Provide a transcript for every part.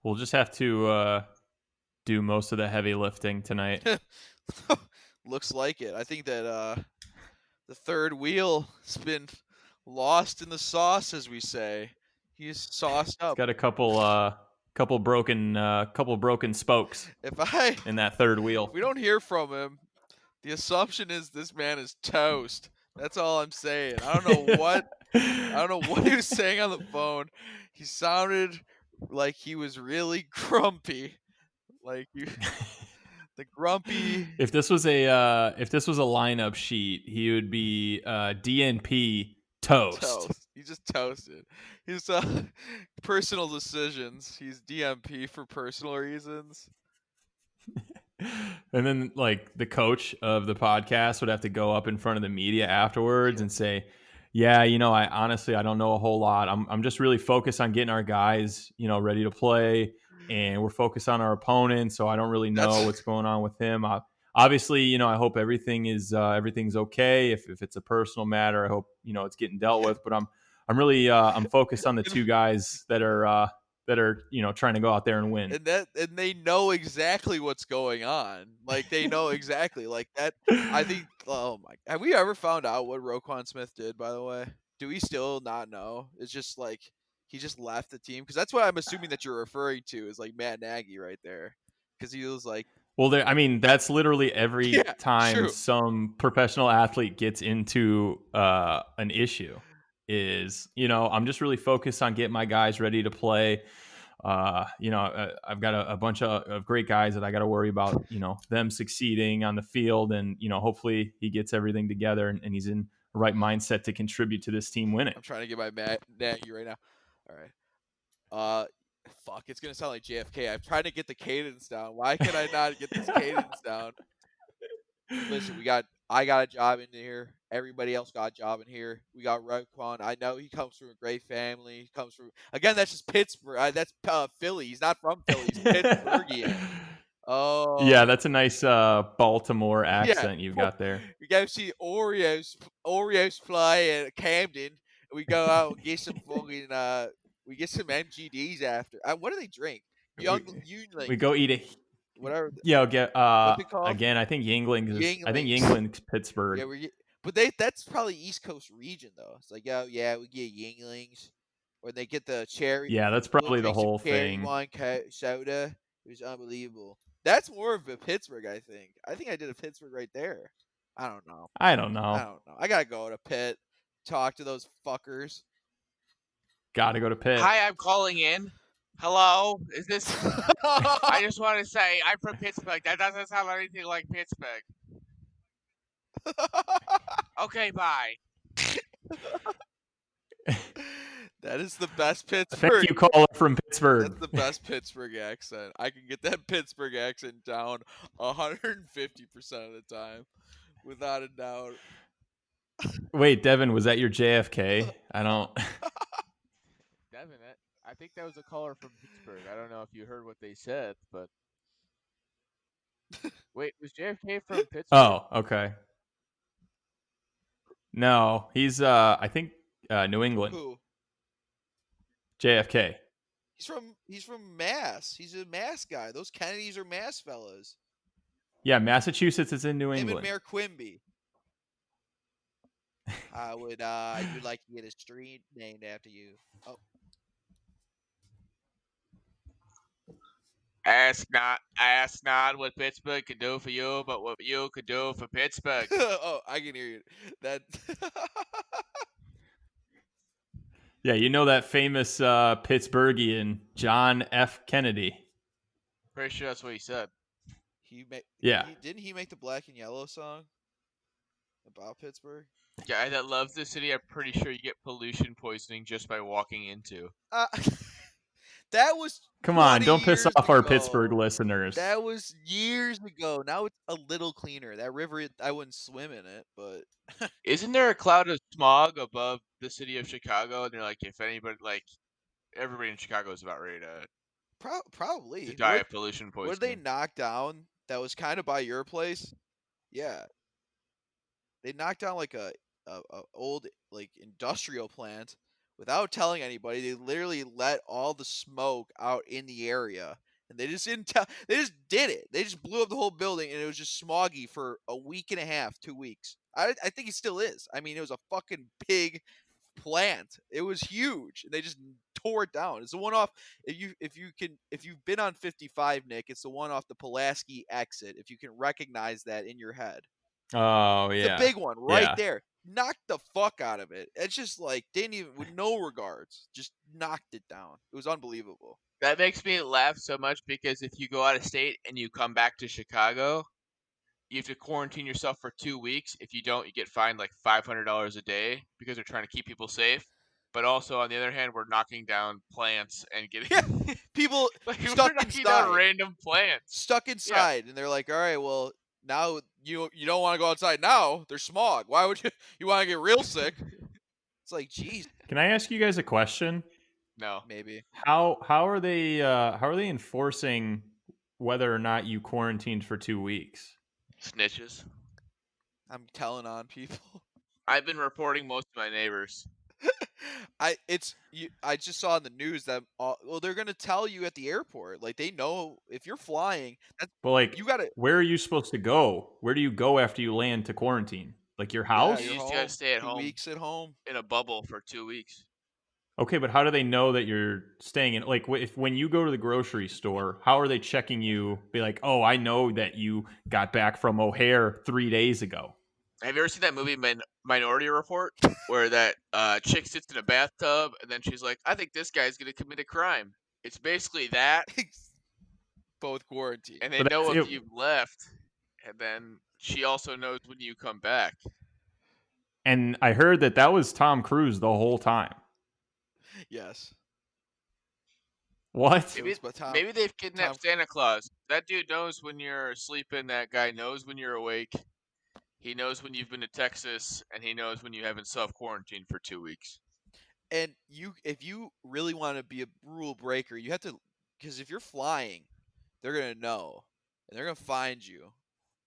We'll just have to do most of the heavy lifting tonight. Looks like it. I think that the third wheel has been lost in the sauce, as we say. He's sauced up. It's got a couple broken spokes in that third wheel. If we don't hear from him, the assumption is this man is toast. That's all I'm saying. I don't know what he was saying on the phone. He sounded like he was really grumpy. Like the grumpy. If this was a lineup sheet, he would be DNP toast. He just toasted. His personal decisions. He's DMP for personal reasons. And then, like, the coach of the podcast would have to go up in front of the media afterwards and say, "Yeah, I honestly don't know a whole lot. I'm just really focused on getting our guys, ready to play, and we're focused on our opponent. So I don't really know what's going on with him. Obviously, I hope everything's okay. If it's a personal matter, I hope it's getting dealt with. But I'm really I'm focused on the two guys that are trying to go out there and win." And they know exactly what's going on. Like they know exactly like that. I think. Oh my! Have we ever found out what Roquan Smith did? By the way, do we still not know? It's just like he just left the team because that's what I'm assuming that you're referring to is like Matt Nagy right there because he was like. Well, that's literally every time true. some professional athlete gets into an issue. Is I'm just really focused on getting my guys ready to play. I've got a bunch of great guys that I got to worry about, them succeeding on the field, and hopefully he gets everything together and he's in the right mindset to contribute to this team winning. I'm trying to get my Nagy right now. All right. Fuck, it's gonna sound like JFK. I'm trying to get the cadence down. Why can I not get this cadence down? Listen, I got a job in here. Everybody else got a job in here. We got Roquan. I know he comes from a great family. He comes from that's just Pittsburgh. That's Philly. He's not from Philly. He's Pittsburghian. Oh, yeah, that's a nice Baltimore accent you've got there. We go see Oreos play at Camden. And we go out and get some fucking we get some MGDs after. What do they drink? We go eat a whatever. Yeah, get What's it called? again. I think Yinglings. Yingling's Pittsburgh. Yeah, but that's probably East Coast region though. It's like, oh yeah, we get Yinglings, or they get the cherry. Yeah, that's probably the whole cherry thing. wine soda. It was unbelievable. That's more of a Pittsburgh, I think. I think I did a Pittsburgh right there. I don't know. I don't know. I gotta go to Pitt, talk to those fuckers. Gotta go to Pitt. Hi, I'm calling in. Hello, is this? I just want to say I'm from Pittsburgh. That doesn't sound anything like Pittsburgh. Okay, bye. That is the best Pittsburgh. Thank you, caller from Pittsburgh. That's the best Pittsburgh accent. I can get that Pittsburgh accent down 150% of the time, without a doubt. Wait, Devin, was that your JFK? I don't. Devin, I think that was a caller from Pittsburgh. I don't know if you heard what they said, but wait, was JFK from Pittsburgh? Oh, okay. No, he's I think New England. Who? JFK. He's from Mass. He's a Mass guy. Those Kennedys are Mass fellas. Yeah, Massachusetts is in New Him England. and Mayor Quimby. I would like to get a street named after you. Oh. Ask not what Pittsburgh can do for you, but what you could do for Pittsburgh. Oh, I can hear you. That. Yeah, you know that famous Pittsburghian John F. Kennedy. Pretty sure that's what he said. Didn't he make the Black and Yellow song about Pittsburgh? Guy that loves the city, I'm pretty sure you get pollution poisoning just by walking into. That was. Come on, don't piss off our Pittsburgh listeners. That was years ago. Now it's a little cleaner. That river, I wouldn't swim in it, but. Isn't there a cloud of smog above the city of Chicago? And they're like, if anybody, like, everybody in Chicago is about ready to. Probably. To die of pollution poisoning. What did they knock down that was kind of by your place? Yeah. They knocked down like a old like industrial plant without telling anybody. They literally let all the smoke out in the area, and they just didn't tell. They just did it. They just blew up the whole building, and it was just smoggy for a week and a half, 2 weeks. I think it still is. I mean, it was a fucking big plant. It was huge, and they just tore it down. It's the one off. If you've been on 55, Nick, it's the one off the Pulaski exit. If you can recognize that in your head, Oh it's a yeah, big one right yeah. there. Knocked the fuck out of it. It's just like didn't even with no regards, just knocked it down. It was unbelievable. That makes me laugh so much because if you go out of state and you come back to Chicago, you have to quarantine yourself for 2 weeks. If you don't, you get fined like $500 a day because they're trying to keep people safe. But also, on the other hand, we're knocking down plants and getting Yeah, people like stuck we're knocking down inside, random plants. Yeah, and they're like, all right, well now you don't want to go outside now. There's smog. Why would you want to get real sick? It's like, geez, Can I ask you guys a question? no maybe. How are they enforcing whether or not you quarantined for 2 weeks? snitches. I'm telling on people. I've been reporting most of my neighbors. I just saw in the news that well they're gonna tell you at the airport, like they know if you're flying, Well, like, you gotta where are you supposed to go? Where do you go after you land to quarantine? Like your yeah, You you're house? just gotta home stay at 2 home weeks at home. in a bubble for 2 weeks. Okay, but how do they know that you're staying in? Like, if when you go to the grocery store, how are they checking you? Be like, oh, I know that you got back from O'Hare 3 days ago. Have you ever seen that movie Minority Report, where that chick sits in a bathtub and then she's like, "I think this guy's gonna commit a crime." It's basically that, Both quarantine. and they But know that's if it. you've left, and then she also knows when you come back. And I heard that was Tom Cruise the whole time. Yes, What? it Maybe was, but maybe they've Tom kidnapped Santa Claus. That dude knows when you're sleeping. That guy knows when you're awake. He knows when you've been to Texas, and he knows when you haven't self quarantined for 2 weeks. and if you really want to be a rule breaker, you have to because if you're flying, they're gonna know and they're gonna find you.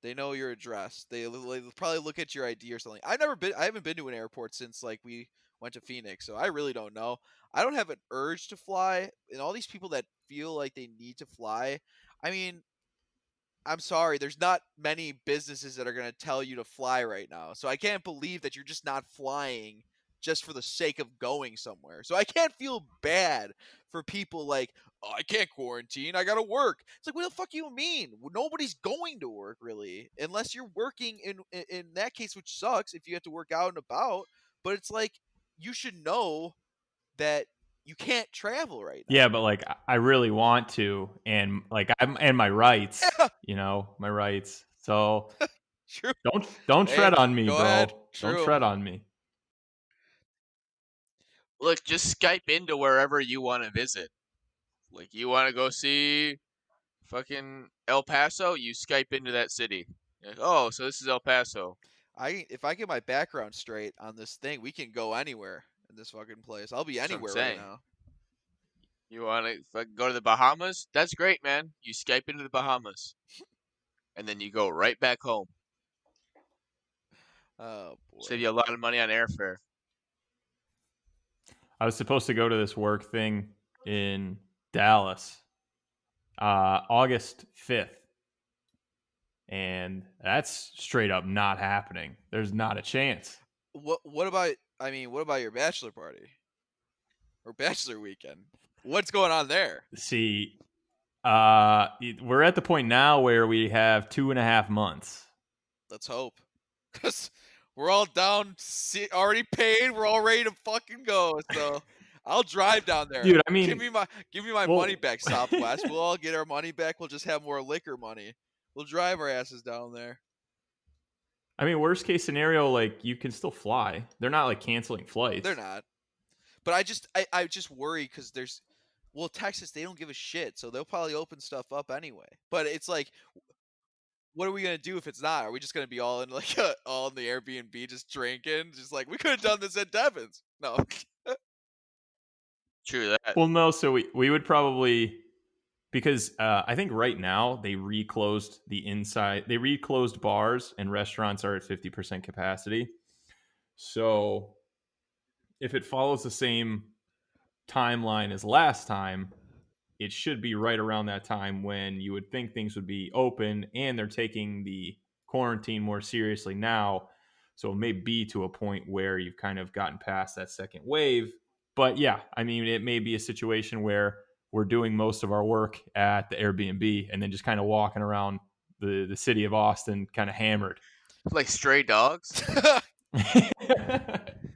They know your address. They'll probably look at your ID or something. I haven't been to an airport since like we went to Phoenix, so I really don't know. I don't have an urge to fly, and all these people that feel like they need to fly. I mean, I'm sorry, there's not many businesses that are going to tell you to fly right now. So I can't believe that you're just not flying just for the sake of going somewhere. So I can't feel bad for people like, oh, I can't quarantine. I got to work. It's like, what the fuck you mean? Nobody's going to work really, unless you're working in that case, which sucks if you have to work out and about. But it's like you should know that you can't travel right Yeah, now. but like I really want to, and like I'm and my rights, Yeah, my rights. So true. don't tread Hey, on me, go ahead. bro. Don't True. tread on me. Look, just Skype into wherever you want to visit. Like, you want to go see fucking El Paso? You Skype into that city. You're like, oh, so this is El Paso. If I get my background straight on this thing, we can go anywhere in this fucking place. I'll be That's what I'm anywhere right saying. now. You want to go to the Bahamas? That's great, man. You Skype into the Bahamas, and then you go right back home. Oh Save boy. you a lot of money on airfare. I was supposed to go to this work thing in Dallas, August 5th, and that's straight up not happening. There's not a chance. What about what about your bachelor party? Or bachelor weekend? What's going on there? See, we're at the point now where we have 2.5 months. Let's hope. Cuz we're all down already paid. We're all ready to fucking go. So I'll drive down there. Dude, I mean, Give me my money well, back, Southwest. We'll all get our money back. We'll just have more liquor money. We'll drive our asses down there. I mean, worst case scenario, like you can still fly. They're not like canceling flights. They're not. But I just worry because Texas, they don't give a shit, so they'll probably open stuff up anyway. But it's like, what are we gonna do if it's not? Are we just gonna be all in like all in the Airbnb just drinking? Just like we could have done this at Devon's. No. True that. Well, no. So we would probably because I think right now they reclosed the inside. They reclosed bars and restaurants are at 50% capacity. So if it follows the same timeline as last time, it should be right around that time when you would think things would be open, and they're taking the quarantine more seriously now. So it may be to a point where you've kind of gotten past that second wave. But yeah, I mean, it may be a situation where we're doing most of our work at the Airbnb and then just kind of walking around the city of Austin kind of hammered. Like stray dogs?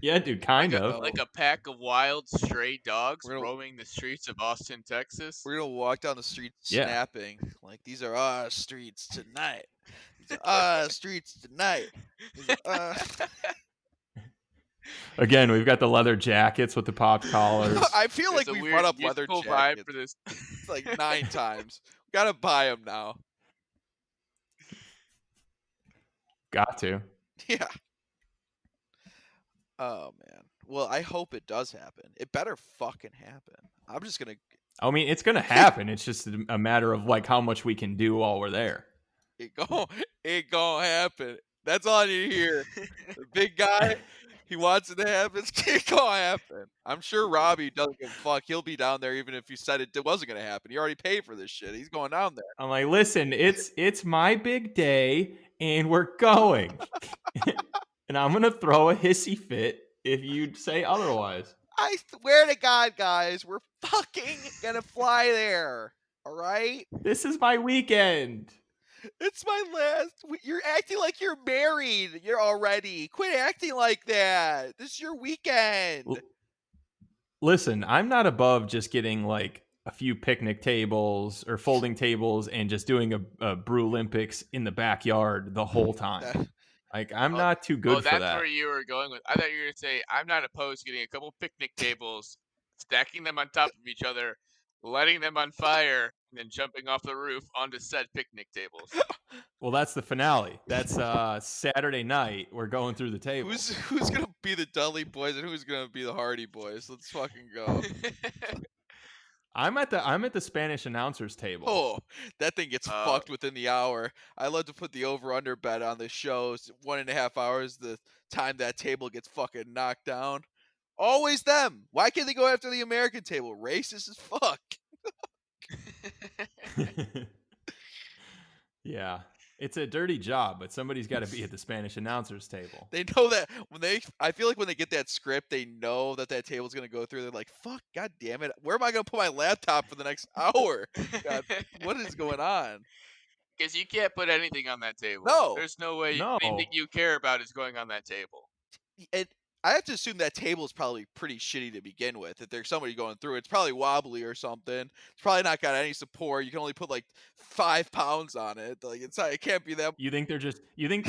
Yeah, dude, kind of. Like a pack of wild stray dogs We're gonna- roaming the streets of Austin, Texas? We're gonna walk down the street Yeah. snapping like these are our streets tonight. These are our streets tonight. These are Again, we've got the leather jackets with the popped collars. I feel There's like a we weird brought up leather musical jackets vibe for this. like 9 times. We gotta buy them now. Got to. Yeah. Oh man. Well, I hope it does happen. It better fucking happen. I'm just gonna. I mean, it's going to happen. It's just a matter of like how much we can do while we're there. It gonna happen. That's all I need to hear. The big guy, he wants it to happen. It's gonna happen. I'm sure Robbie doesn't give a fuck. He'll be down there even if you said it wasn't gonna happen. He already paid for this shit. He's going down there. I'm like, listen, it's my big day, and we're going, and I'm gonna throw a hissy fit if you say otherwise. I swear to God, guys, we're fucking gonna fly there. All right. This is my weekend. It's my last. You're acting like you're married. You're already. Quit acting like that. This is your weekend. Listen, I'm not above just getting like a few picnic tables or folding tables and just doing a brew Olympics in the backyard the whole time. Like, I'm not too good for that. Oh, that's where you were going with. I thought you were going to say, I'm not opposed to getting a couple picnic tables, stacking them on top of each other, lighting them on fire, and then jumping off the roof onto said picnic tables. Well, that's the finale. That's Saturday night. We're going through the table. Who's gonna be the Dudley boys and who's gonna be the Hardy boys? Let's fucking go. I'm at the Spanish announcers table. Oh, that thing gets fucked within the hour. I love to put the over/under bet on the shows. 1.5 hours, the time that table gets fucking knocked down. Always them. Why can't they go after the American table? Racist as fuck. Yeah. It's a dirty job, but somebody's got to be at the Spanish announcers table. They know that I feel like when they get that script, they know that table's going to go through. They're like, fuck, god damn it. Where am I going to put my laptop for the next hour? God, what is going on? Because you can't put anything on that table. No. There's no way anything you care about is going on that table. I have to assume that table is probably pretty shitty to begin with. If there's somebody going through it, it's probably wobbly or something. It's probably not got any support. You can only put like 5 pounds on it. Like it can't be that. You think they're just you think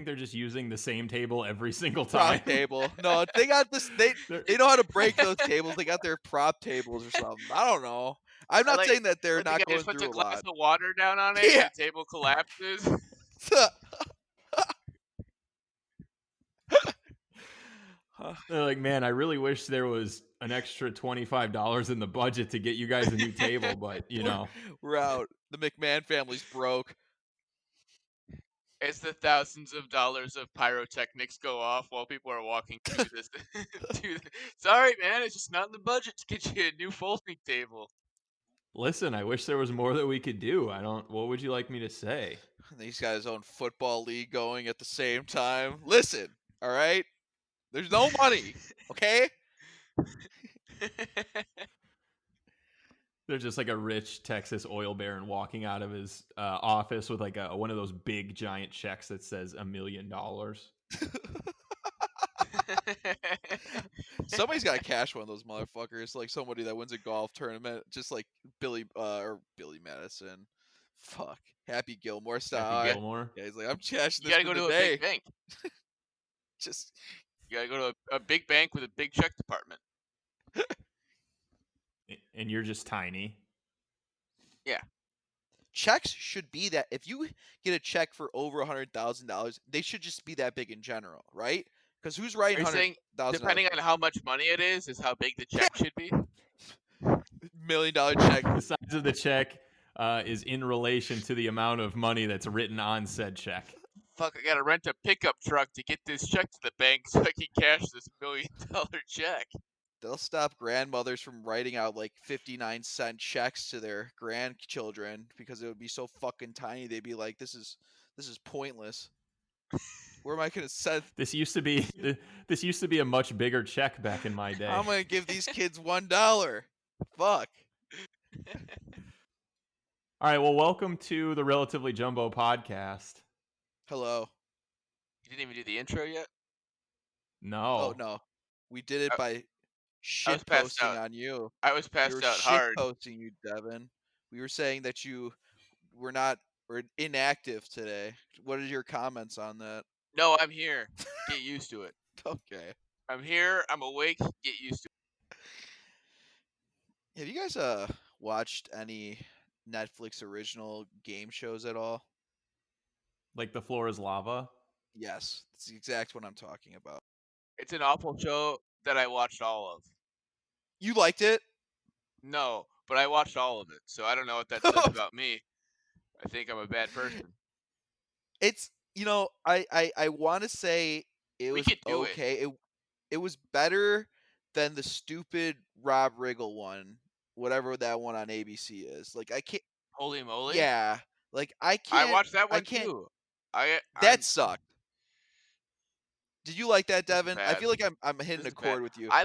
they're just using the same table every single time? Prop table. No, they got this. They know how to break those tables. They got their prop tables or something. I don't know. I'm not saying that they're not going through a lot. Just puts a glass of water down on it. Yeah. And the table collapses. They're like, man, I really wish there was an extra $25 in the budget to get you guys a new table, but you know, we're out. The McMahon family's broke. As the thousands of dollars of pyrotechnics go off while people are walking through this. Sorry, man, it's just not in the budget to get you a new folding table. Listen, I wish there was more that we could do. What would you like me to say? He's got his own football league going at the same time. Listen, all right? There's no money, okay? There's just like a rich Texas oil baron walking out of his office with like one of those big giant checks that says $1 million. Somebody's got to cash one of those motherfuckers, like somebody that wins a golf tournament, just like Billy Madison. Fuck. Happy Gilmore style. Happy Gilmore. Yeah, he's like, I'm cashing this. You gotta go to a big bank. You gotta go to a big bank with a big check department. And you're just tiny. Yeah. Checks should be that. If you get a check for over $100,000, they should just be that big in general, right? Because who's writing $100,000? Depending on how much money it is how big the check should be. $1 million check. The size of the check is in relation to the amount of money that's written on said check. Fuck, I gotta rent a pickup truck to get this check to the bank so I can cash this $1 million check. They'll stop grandmothers from writing out like 59-cent checks to their grandchildren because it would be so fucking tiny. They'd be like, "This is pointless. Where am I gonna send? This used to be this used to be a much bigger check back in my How day. am I gonna give these kids $1? Fuck." All right, well, welcome to the Relatively Jumbo podcast. Hello. You didn't even do the intro yet? Oh No. no, we did it I- by I shit was passed posting out. on you. I was We were passed out shit hard. posting you, Devin. We were saying that you were inactive today. What are your comments on that? No, I'm here. Get used to it. Okay. I'm here. I'm awake. Get used to it. Have you guys watched any Netflix original game shows at all? Like the floor is lava. Yes, that's the exact one I'm talking about. It's an awful show that I watched all of. You liked it? No, but I watched all of it, so I don't know what that says about me. I think I'm a bad person. It's I want to say it We was could do it. okay. It was better than the stupid Rob Riggle one, whatever that one on ABC is. Like I can't. Holy moly! Yeah, like I I can't. watched that I one can't. too. I'm That sucked. Did you like that, This is Devin? I bad. feel like I'm hitting This a is chord bad. with you. I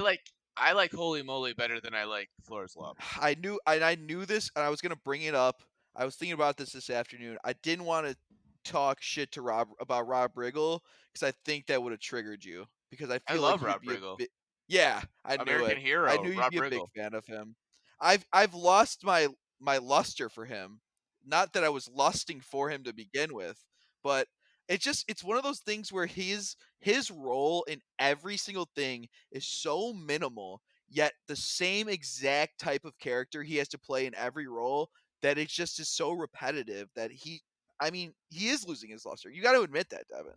like Holy Moly better than I like Floor's Lava. I knew this, and I was gonna bring it up. I was thinking about this afternoon. I didn't want to talk shit to Rob about Rob Riggle because I think that would have triggered you. Because I I feel like love you'd Rob be a Riggle. bit. Yeah, I knew American it. hero, I knew you'd Rob be a big Riggle. fan of him. I've lost my luster for him. Not that I was lusting for him to begin with, but it's one of those things where his role in every single thing is so minimal, yet the same exact type of character he has to play in every role that it just is so repetitive that he is losing his luster. You got to admit that, Devin.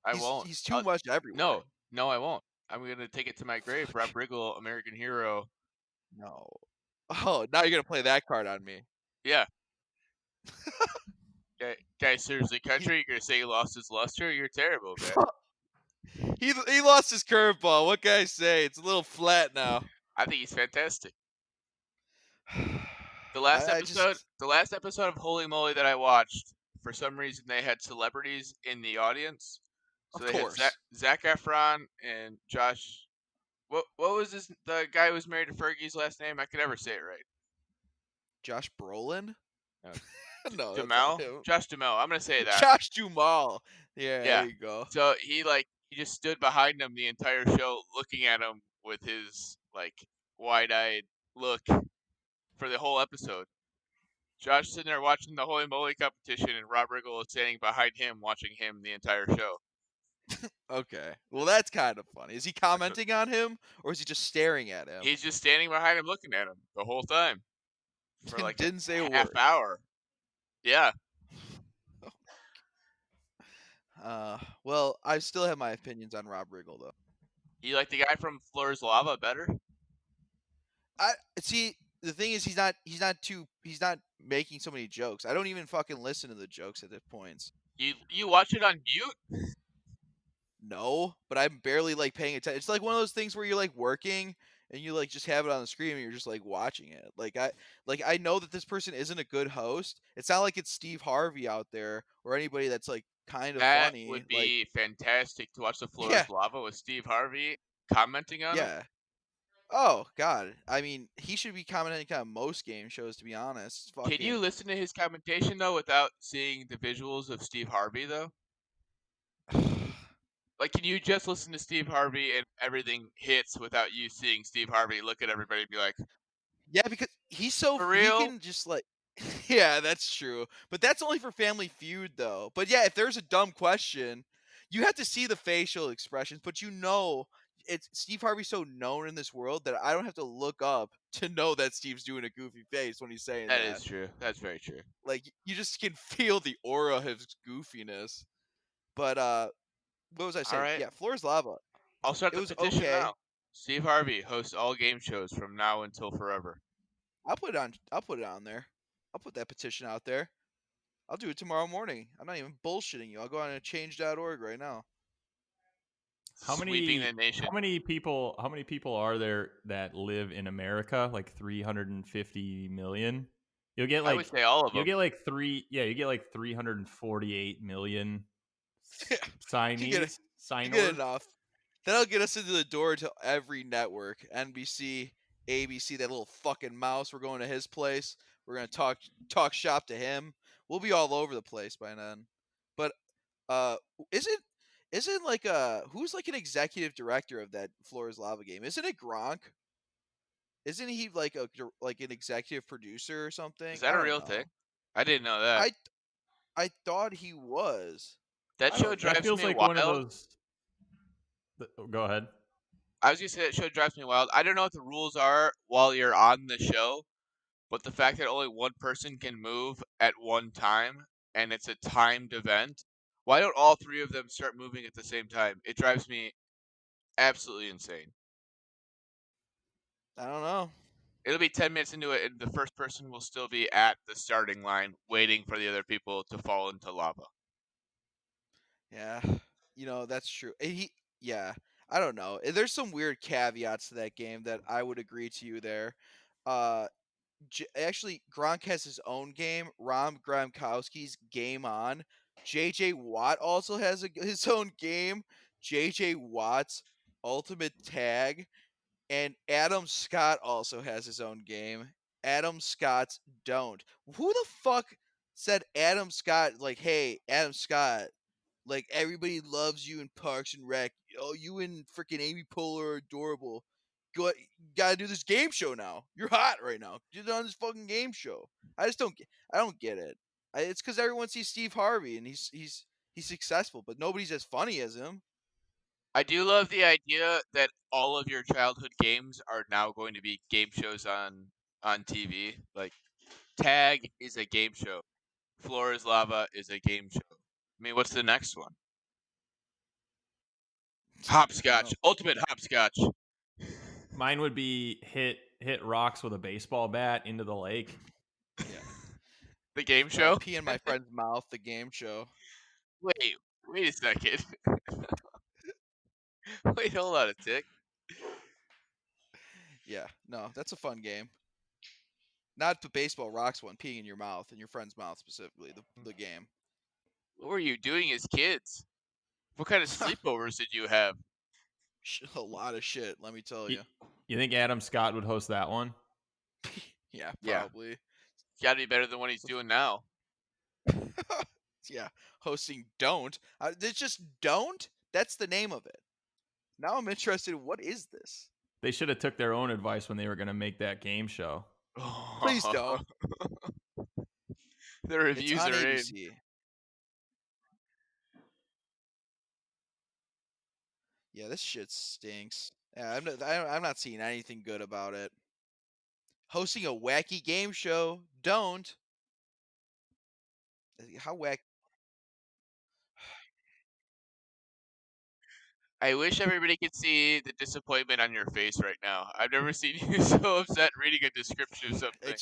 I won't. He's too much everywhere. No, I won't. I'm gonna take it to my grave. Rob Riggle, American hero. No. Oh, now you're gonna play that card on me. Yeah. Guy serves the country. You're gonna say he lost his luster? You're terrible, man. He lost his curveball. What can I say? It's a little flat now. I think he's fantastic. The last episode of Holy Moly that I watched, for some reason they had celebrities in the audience. So Of they course. had Zac Efron and Josh. What was the guy who was married to Fergie's last name? I could never say it right. Josh Brolin? No. No, that's not Duhamel? him. Josh Duhamel. I'm gonna say that. Josh Duhamel. Yeah, Yeah. there you go. So he just stood behind him the entire show, looking at him with his wide-eyed look for the whole episode. Josh sitting there watching the Holy Moly competition, and Rob Riggle is standing behind him, watching him the entire show. Okay. Well, that's kind of funny. Is he commenting on him, or is he just staring at him? He's just standing behind him, looking at him the whole time for like didn't say a half word. hour. Yeah. Well, I still have my opinions on Rob Riggle though. You like the guy from Floor's Lava better? I see. The thing is, he's not making so many jokes. I don't even fucking listen to the jokes at this points. You watch it on mute? No, but I'm barely paying attention. It's like one of those things where you're working and you just have it on the screen and you're just watching it. I know that this person isn't a good host. It's not like it's Steve Harvey out there or anybody that's kind of That funny. would be fantastic to watch the Floor's Yeah. Lava with Steve Harvey commenting on it. Yeah. Oh God! I mean, he should be commenting on most game shows, to be honest. Can you listen to his commentation though without seeing the visuals of Steve Harvey though? Can you just listen to Steve Harvey and everything hits without you seeing Steve Harvey look at everybody and be like, Yeah, because he's so For real? he can just yeah, that's true. But that's only for Family Feud though. But yeah, if there's a dumb question, you have to see the facial expressions, but it's Steve Harvey's so known in this world that I don't have to look up to know that Steve's doing a goofy face when he's saying that. That is true. That's very true. You just can feel the aura of his goofiness. But what was I saying? right. Yeah, Floor's Lava. I'll start It the was petition okay. now. Steve Harvey hosts all game shows from now until forever. I'll put it on there. I'll put that petition out there. I'll do it tomorrow morning. I'm not even bullshitting you. I'll go on to change.org right now. sweeping the nation. How many people are there that live in America? Like 350 million. You'll get I would say all of them. you get like 348 million You signees. get enough. That'll get us into the door to every network. NBC, ABC, that little fucking mouse. We're going to his place. We're gonna talk shop to him. We'll be all over the place by then. But isn't like who's like an executive director of that Floor is Lava game? Isn't it Gronk? Isn't he like an executive producer or something? Is that I a don't real know. thing? I didn't know that. I thought he was. That I show don't know. That drives feels me like wild. one of those. Go ahead. I was gonna say that show drives me wild. I don't know what the rules are while you're on the show, but the fact that only one person can move at one time and it's a timed event, why don't all three of them start moving at the same time? It drives me absolutely insane. I don't know. It'll be 10 minutes into it, and the first person will still be at the starting line waiting for the other people to fall into lava. Yeah, that's true. Yeah, I don't know. There's some weird caveats to that game that I would agree to you there. Uh, actually, Gronk has his own game. Rom Gronkowski's Game On. JJ Watt also has his own game. JJ Watt's Ultimate Tag. And Adam Scott also has his own game. Adam Scott's Don't. Who the fuck said Adam Scott, like, hey, Adam Scott, like, everybody loves you in Parks and Rec. Oh, you and freaking Amy Poehler are adorable. Gotta do this game show now. You're hot right now. Get on this fucking game show. I don't get it. It's because everyone sees Steve Harvey and he's successful, but nobody's as funny as him. I do love the idea that all of your childhood games are now going to be game shows on TV. Like Tag is a game show. Floor is Lava is a game show. I mean, what's the next one? Hopscotch. Ultimate Hopscotch. Mine would be hit rocks with a baseball bat into the lake. Yeah. The game show? Pee in my friend's mouth, the game show. Wait a second. Wait, hold on a tick. Yeah, no, that's a fun game. Not the baseball rocks one, peeing in your mouth, in your friend's mouth specifically, the game. What were you doing as kids? What kind of sleepovers did you have? A lot of shit, let me tell you. You think Adam Scott would host that one? Yeah, probably. It's got to be better than what he's doing now. Yeah, hosting Don't. It's just Don't? That's the name of it. Now I'm interested in what is this? They should have took their own advice when they were going to make that game show. Please don't. The reviews it's on are ABC. in. Yeah, this shit stinks. Yeah, I'm not seeing anything good about it. Hosting a wacky game show, Don't. How wacky? I wish everybody could see the disappointment on your face right now. I've never seen you so upset reading a description of something.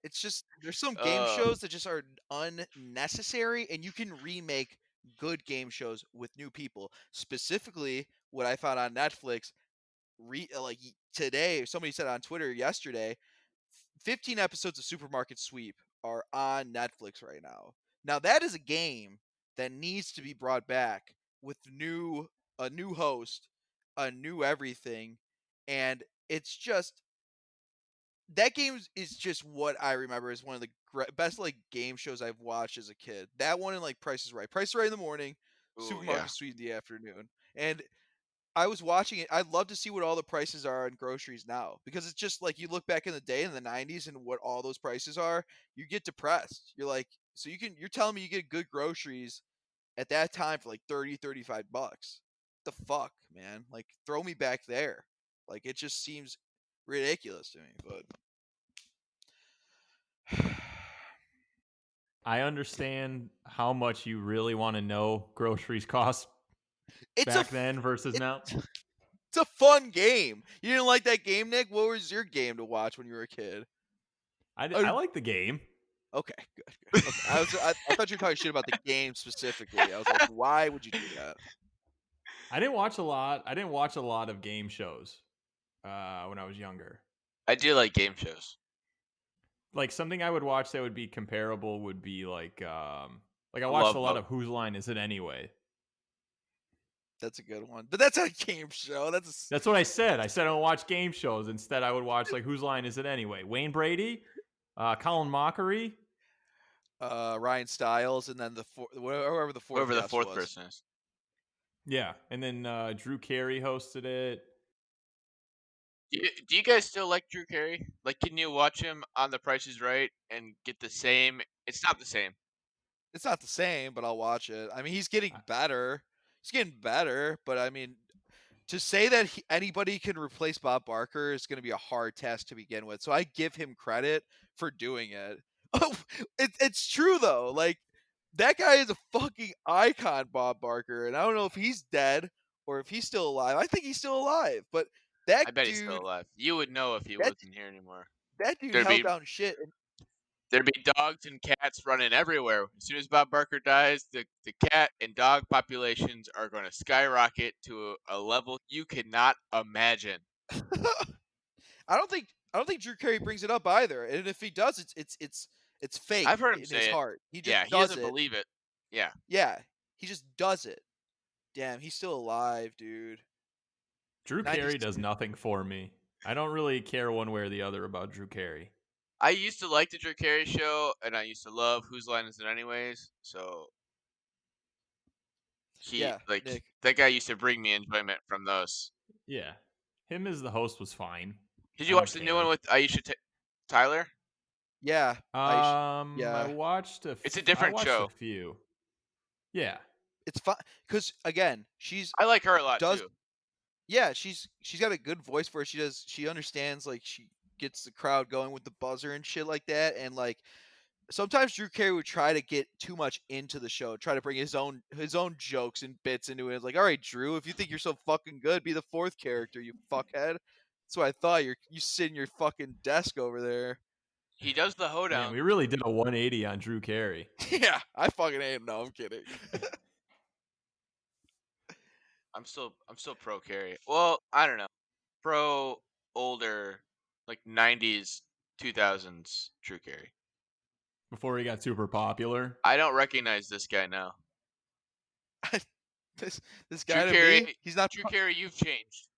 It's just there's some game shows that just are unnecessary, and you can remake good game shows with new people. Specifically, what I found on Netflix, like today, somebody said on Twitter yesterday, 15 episodes of Supermarket Sweep are on Netflix right now. Now that is a game that needs to be brought back with a new host, a new everything, and it's just that game is just what I remember as one of the best like game shows I've watched as a kid. That one and like Price is Right. Price is Right in the morning, Supermarket Sweep in the afternoon. And I was watching it. I'd love to see what all the prices are on groceries now because it's just like you look back in the day in the 90s and what all those prices are, you get depressed. You're like, so you're telling me you get good groceries at that time for like 30, 35 bucks. The fuck, man? Like throw me back there. Like it just seems ridiculous to me, but I understand how much you really want to know groceries cost back then versus now. It's a fun game. You didn't like that game, Nick? What was your game to watch when you were a kid? I like the game. Okay, good. Okay. I thought you were talking shit about the game specifically. I was like, why would you do that? I didn't watch a lot. I didn't watch a lot of game shows when I was younger. I do like game shows. Like something I would watch that would be comparable would be like I A watched a Love lot Boat. of Whose Line Is It Anyway? That's a good one. But that's not a game show. That's what I said. I said I don't watch game shows. Instead, I would watch like Whose Line Is It Anyway? Wayne Brady, Colin Mockery. Ryan Stiles, and then whoever the fourth Whoever the guest fourth was. person is. Yeah, and then Drew Carey hosted it. Do you guys still like Drew Carey? Like, can you watch him on The Price is Right and get the same? It's not the same. It's not the same, but I'll watch it. I mean, he's getting better. He's getting better, but I mean, to say that anybody can replace Bob Barker is going to be a hard task to begin with. So I give him credit for doing it. Oh, it's true though. Like that guy is a fucking icon, Bob Barker, and I don't know if he's dead or if he's still alive. I think he's still alive, but that I bet dude, he's still alive. You would know if he wasn't here anymore. that dude There'd held be down shit. there'd be dogs and cats running everywhere. As soon as Bob Barker dies, the cat and dog populations are going to skyrocket to a level you cannot imagine. I don't think Drew Carey brings it up either, and if he does, it's fake. I've heard him in say his it. heart. He just Yeah, he does doesn't it. believe it. Yeah. Yeah, he just does it. Damn, he's still alive, dude. Drew Carey does nothing for me. I don't really care one way or the other about Drew Carey. I used to like the Drew Carey show, and I used to love Whose Line Is It Anyways. So Nick. that guy used to bring me enjoyment from those. Yeah, him as the host was fine. Did you watch the new one with Aisha Tyler? Yeah. I watched It's a different show. A few. Yeah. It's fun because again, I like her a lot too. Yeah, she's got a good voice for it. She understands, like, she gets the crowd going with the buzzer and shit like that, and like sometimes Drew Carey would try to get too much into the show, try to bring his own jokes and bits into it. It's like, all right, Drew, if you think you're so fucking good, be the fourth character, you fuckhead. That's what I thought. You sit in your fucking desk over there. He does the hoedown. Man, we really did a 180 on Drew Carey. Yeah, I fucking hate him. No, I'm kidding. I'm still pro Carey. Well, I don't know. Pro older, like 90s, 2000s Drew Carey. Before he got super popular. I don't recognize this guy now. this guy Drew Carey, me, he's not Drew Carey. You've changed.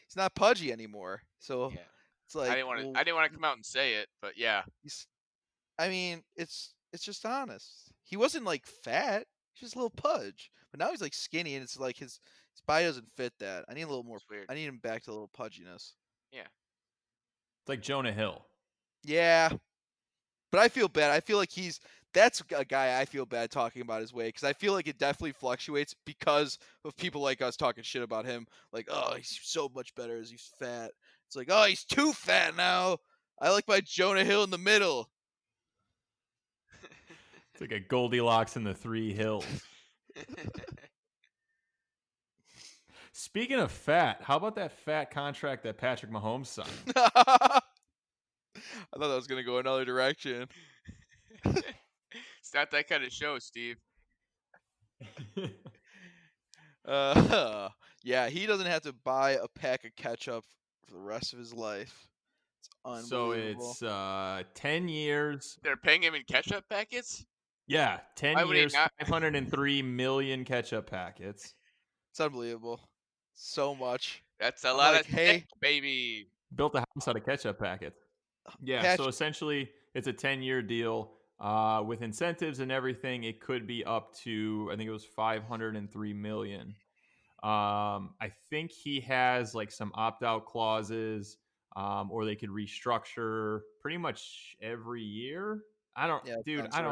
He's not pudgy anymore. So yeah. It's like I didn't want to come out and say it, but yeah. I mean, it's just honest. He wasn't like fat. He's just a little pudge. But now he's like skinny, and it's like his body doesn't fit that. I need a little more. I need him back to a little pudginess. Yeah. It's like Jonah Hill. Yeah. But I feel bad. I feel like that's a guy I feel bad talking about his weight, because I feel like it definitely fluctuates because of people like us talking shit about him. Like, oh, he's so much better as he's fat. It's like, oh, he's too fat now. I like my Jonah Hill in the middle. It's like a Goldilocks in the Three Hills. Speaking of fat, how about that fat contract that Patrick Mahomes signed? I thought that was going to go another direction. It's not that kind of show, Steve. Yeah, he doesn't have to buy a pack of ketchup for the rest of his life. It's unbelievable. So it's 10 years. They're paying him in ketchup packets? Yeah, 10 years, 503 million ketchup packets. It's unbelievable. So much. That's a lot of stick, baby. Built a house out of ketchup packets. Yeah, so essentially it's a 10-year deal. With incentives and everything, it could be up to, I think it was 503 million. I think he has like some opt-out clauses, or they could restructure pretty much every year. I don't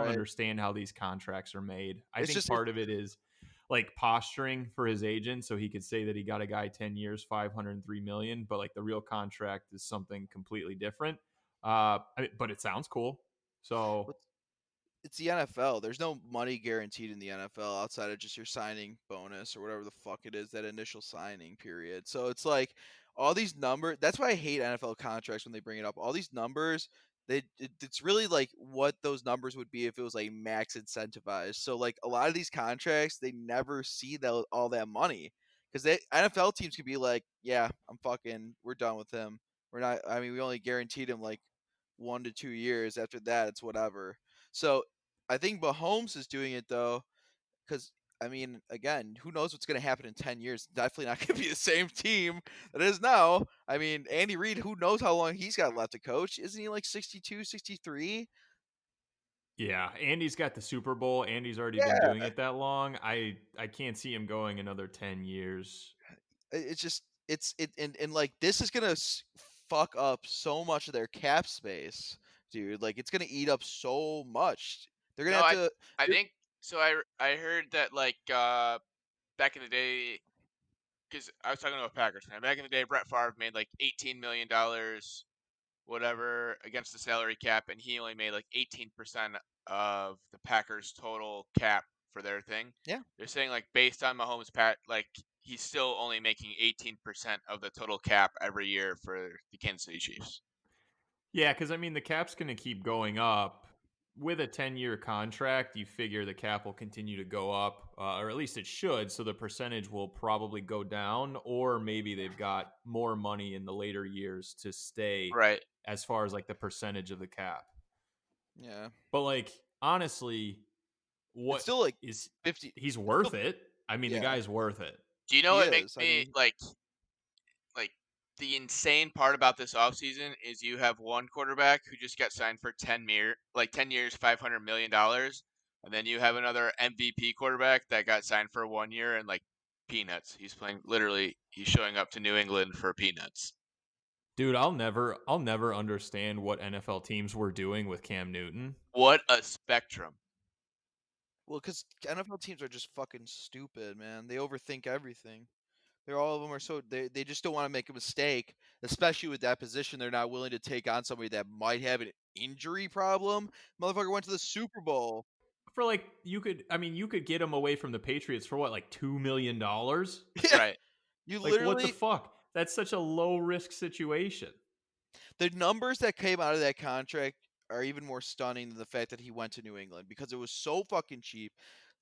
understand how these contracts are made. I think part of it is like posturing for his agent, so he could say that he got a guy 10 years, 503 million, but like the real contract is something completely different. But it sounds cool. So it's the NFL. There's no money guaranteed in the NFL outside of just your signing bonus or whatever the fuck it is, that initial signing period. So it's like all these numbers. That's why I hate NFL contracts when they bring it up. All these numbers It's really like what those numbers would be if it was like max incentivized. So like a lot of these contracts, they never see all that money because NFL teams could be like, yeah, we're done with him. We're not. I mean, we only guaranteed him like 1 to 2 years. After that, it's whatever. So I think Mahomes is doing it though, because I mean, again, who knows what's going to happen in 10 years? Definitely not going to be the same team that is now. I mean, Andy Reid, who knows how long he's got left to coach? Isn't he like 62, 63? Yeah, Andy's got the Super Bowl. Andy's already been Yeah. doing it that long. I can't see him going another 10 years. It's just, and like, this is going to fuck up so much of their cap space, dude. Like, it's going to eat up so much. They're going No, to have to. I think so. I heard that like back in the day, because I was talking to a Packers fan. Back in the day, Brett Favre made like $18 million, whatever, against the salary cap, and he only made like 18% of the Packers' total cap for their thing. Yeah. They're saying like based on Mahomes, like he's still only making 18% of the total cap every year for the Kansas City Chiefs. Yeah, because I mean, the cap's going to keep going up. With a 10-year contract, you figure the cap will continue to go up, or at least it should. So the percentage will probably go down, or maybe they've got more money in the later years to stay Right. as far as like the percentage of the cap. Yeah. But like, honestly, It's still like is 50. he's worth it? I mean, the Yeah. guy's worth it. Do you know He what makes is. I me mean, like the insane part about this offseason is you have one quarterback who just got signed for 10 years, $500 million, and then you have another MVP quarterback that got signed for 1 year and like peanuts. He's showing up to New England for peanuts. Dude, I'll never understand what NFL teams were doing with Cam Newton. What a spectrum. well, because NFL teams are just fucking stupid, man. They overthink everything. All of them are so they just don't want to make a mistake, especially with that position. They're not willing to take on somebody that might have an injury problem. Motherfucker went to the Super Bowl. For like, you could get him away from the Patriots for what, like $2 million? Yeah, Right. you Like, what the literally fuck? That's such a low risk situation. the numbers that came out of that contract are even more stunning than the fact that he went to New England because it was so fucking cheap.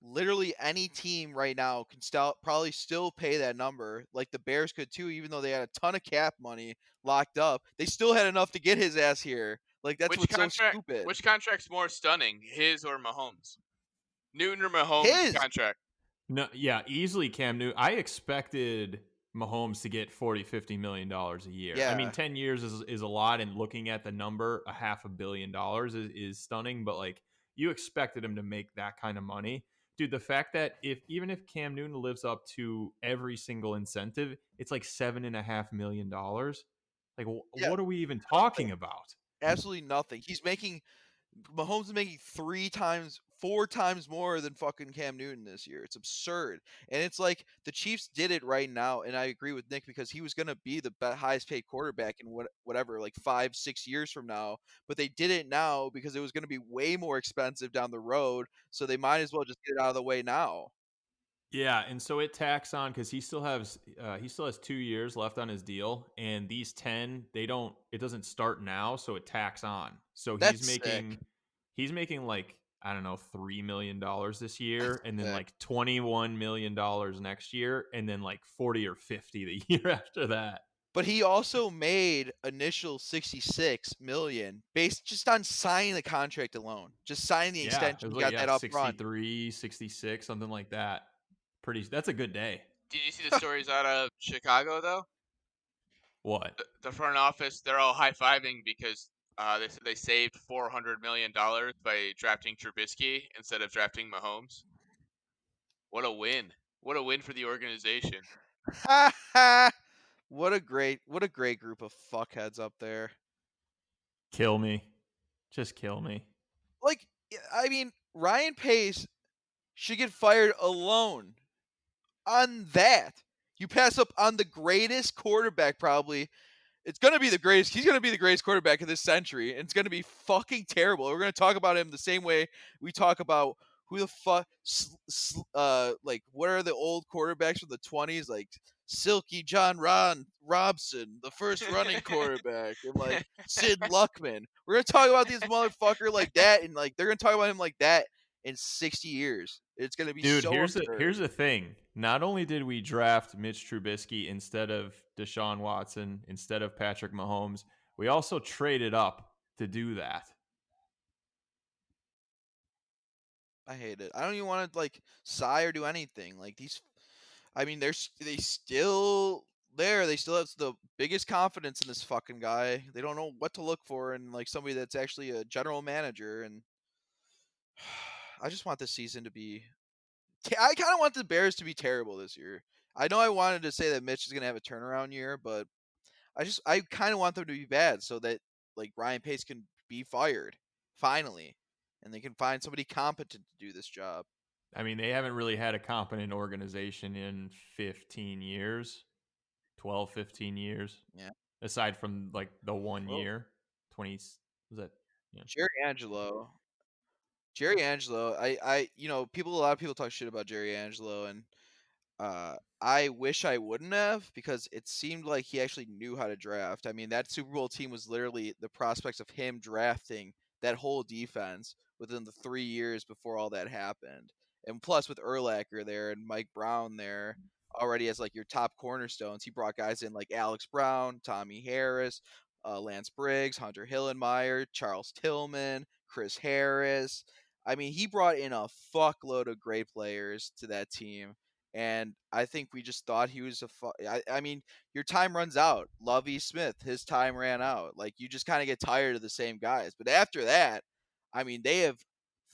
Literally any team right now can probably still pay that number. Like the Bears could too, even though they had a ton of cap money locked up. They still had enough to get his ass here. Like that's what's so stupid. Which contract's more stunning, his or Mahomes? Newton or Mahomes His. contract? No, yeah, easily Cam Newton. I expected Mahomes to get $40-50 million a year. I mean, Yeah. 10 years is a lot, and looking at the number, $500 million is stunning, but like, you expected him to make that kind of money. Dude, the fact that even if Cam Newton lives up to every single incentive, it's like $7.5 million. Like, Yeah. what are we even talking about? Absolutely nothing. Mahomes is making 4 times more than fucking Cam Newton this year. It's absurd. And it's like the Chiefs did it right now. And I agree with Nick because he was going to be the highest paid quarterback in whatever, like 5-6 years from now. But they did it now because it was going to be way more expensive down the road. So they might as well just get it out of the way now. Yeah, and so it tacks on because he still has 2 years left on his deal, and these 10 it doesn't start now, so it tacks on. So That's sick. he's making like, I don't know, $3 million this year, and then sick. like $21 million next year, and then like 40 or 50 the year after that. But he also made initial 66 million based just on signing the contract alone. Just signing the Yeah, it extension, was he like, got that up front. 63, 66, something like that. That's a good day. Did you see the stories out of Chicago though? What? The front office, they're all high-fiving because they said they saved $400 million by drafting Trubisky instead of drafting Mahomes. What a win. What a win for the organization. Ha ha! What a great group of fuckheads up there. Kill me. Just kill me. Like, I mean, Ryan Pace should get fired alone on that. You pass up on the greatest quarterback probably. It's going to be the greatest. He's going to be the greatest quarterback of this century, and it's going to be fucking terrible. We're going to talk about him the same way we talk about who the fuck, like what are the old quarterbacks from the 20s, like Silky John Robson, the first running quarterback, and like Sid Luckman. We're gonna talk about this motherfucker like that, and like they're gonna talk about him like that in 60 years. It's gonna be Dude, so here's absurd. the thing. Not only did we draft Mitch Trubisky instead of Deshaun Watson, instead of Patrick Mahomes, we also traded up to do that. I hate it. I don't even want to like sigh or do anything. Like these, I mean, they still there. They still have the biggest confidence in this fucking guy. They don't know what to look for in like somebody that's actually a general manager. And I just want this season to be. I kind of want the Bears to be terrible this year. I know I wanted to say that Mitch is gonna have a turnaround year, but I kind of want them to be bad so that like Ryan Pace can be fired finally, and they can find somebody competent to do this job. I mean, they haven't really had a competent organization in 15 years, 12, 15 years, Yeah. aside from like the one Well, year, 20, was that? Yeah. Jerry Angelo. Jerry Angelo, a lot of people talk shit about Jerry Angelo, and I wish I wouldn't have because it seemed like he actually knew how to draft. I mean, that Super Bowl team was literally the prospects of him drafting that whole defense within the 3 years before all that happened. And plus, with Urlacher there and Mike Brown there already as like your top cornerstones, he brought guys in like Alex Brown, Tommy Harris, Lance Briggs, Hunter Hillenmeyer, Charles Tillman, Chris Harris. I mean, he brought in a fuckload of great players to that team, and I think we just thought he was I mean, your time runs out. Lovey Smith, his time ran out. Like you just kind of get tired of the same guys. But after that, I mean, they have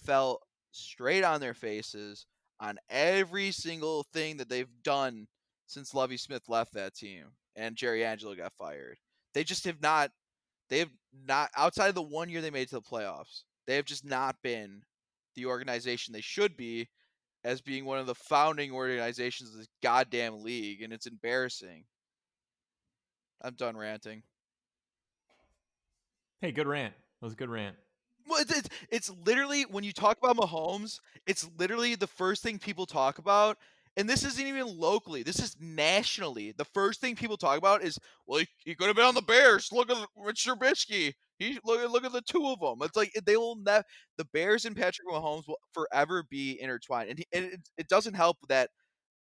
fell straight on their faces on every single thing that they've done since Lovey Smith left that team and Jerry Angelo got fired. They just have not. They have not outside of the 1 year they made it to the playoffs. They have just not been the organization they should be as being one of the founding organizations of this goddamn league, and it's embarrassing. I'm done ranting. Hey, good rant. That was a good rant. Well, it's literally when you talk about Mahomes, it's literally the first thing people talk about. And this isn't even locally. This is nationally. The first thing people talk about is, well, he could have been on the Bears. Look at Rich Trubisky. Look at the two of them. It's like they will never. The Bears and Patrick Mahomes will forever be intertwined. And it doesn't help that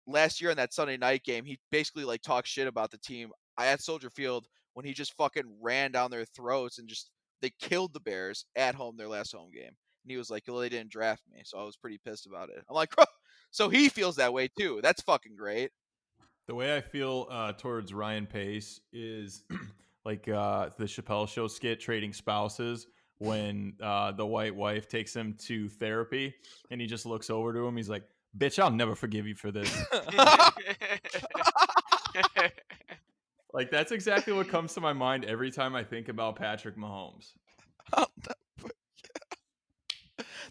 last year on that Sunday night game, he basically like talked shit about the team at Soldier Field when he just fucking ran down their throats and just they killed the Bears at home their last home game. And he was like, well, they didn't draft me, so I was pretty pissed about it. I'm like, so he feels that way too. That's fucking great. The way I feel towards Ryan Pace is like the Chappelle Show skit Trading Spouses when the white wife takes him to therapy and he just looks over to him. He's like, bitch, I'll never forgive you for this. Like, that's exactly what comes to my mind every time I think about Patrick Mahomes.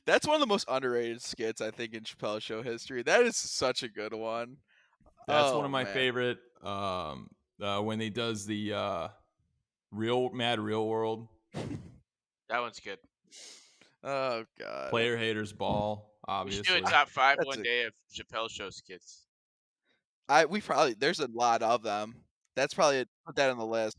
That's one of the most underrated skits I think in Chappelle Show history. That is such a good one. That's one of my Man. favorite when he does the real World. That one's good. Oh god. Player haters ball, We obviously. should do a top 5 That's one day of Chappelle Show skits. We probably there's a lot of them. That's probably put that on the list.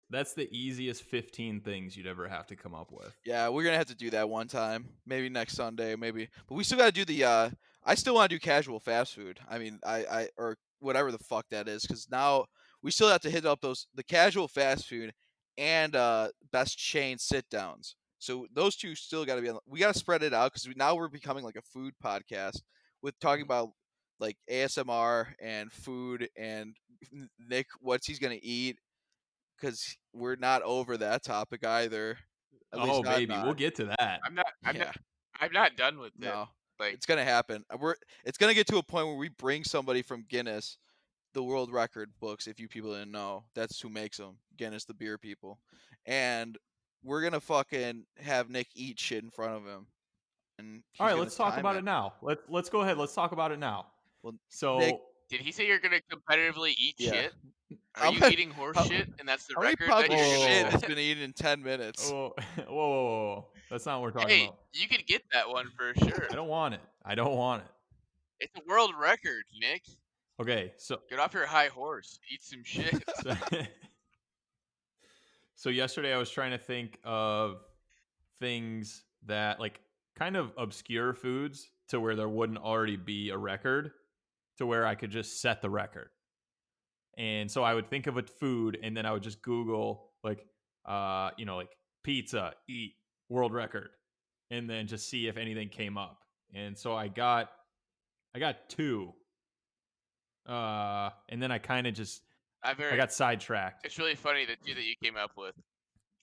That's the easiest 15 things you'd ever have to come up with. Yeah, we're gonna have to do that one time. Maybe next Sunday, maybe. But we still gotta do the I still wanna do casual fast food. I mean I or whatever the fuck that is, because now we still have to hit up the casual fast food and best chain sit downs. So those two still gotta be on. We gotta spread it out because now we're becoming like a food podcast with talking about like ASMR and food and Nick what's he's gonna eat because we're not over that topic either. At least Oh, I'm baby, not. we'll get to that. I'm not done with it. No, Like it's gonna happen. It's gonna get to a point where we bring somebody from Guinness, the world record books. If you people didn't know, that's who makes them. Guinness, the beer people, and we're gonna fucking have Nick eat shit in front of him, and he's All right, gonna let's talk time about it now. Let's go ahead. Let's talk about it now. Well, Nick, So did he say you're gonna competitively eat yeah, shit? Are How you many- eating horse how- shit and that's the How many record pounds that of you're gonna shit Whoa. has been eaten in 10 minutes? Oh, whoa. That's not what we're talking Hey, about. you could get that one for sure. I don't want it. I don't want it. It's a world record, Nick. Okay, so Get off your high horse. Eat some shit. so, so yesterday I was trying to think of things that like kind of obscure foods to where there wouldn't already be a record to where I could just set the record. And so I would think of a food and then I would just Google like like pizza, eat, world record, and then just see if anything came up. And so I got two. And then I kind of just I got sidetracked. It's really funny the two that you came up with.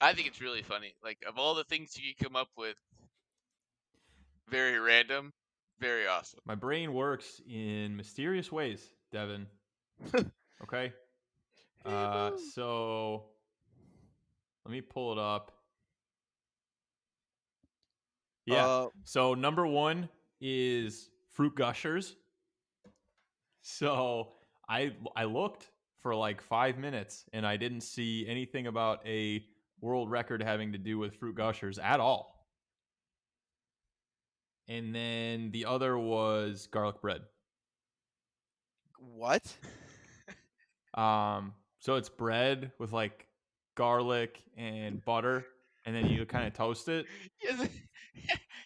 I think it's really funny. Like of all the things you could come up with, very random, very awesome. My brain works in mysterious ways, Devin. Okay. So let me pull it up. Yeah. So number one is fruit gushers. So I looked for like 5 minutes and I didn't see anything about a world record having to do with fruit gushers at all. And then the other was garlic bread. What? So it's bread with like garlic and butter, and then you kind of toast it. He doesn't,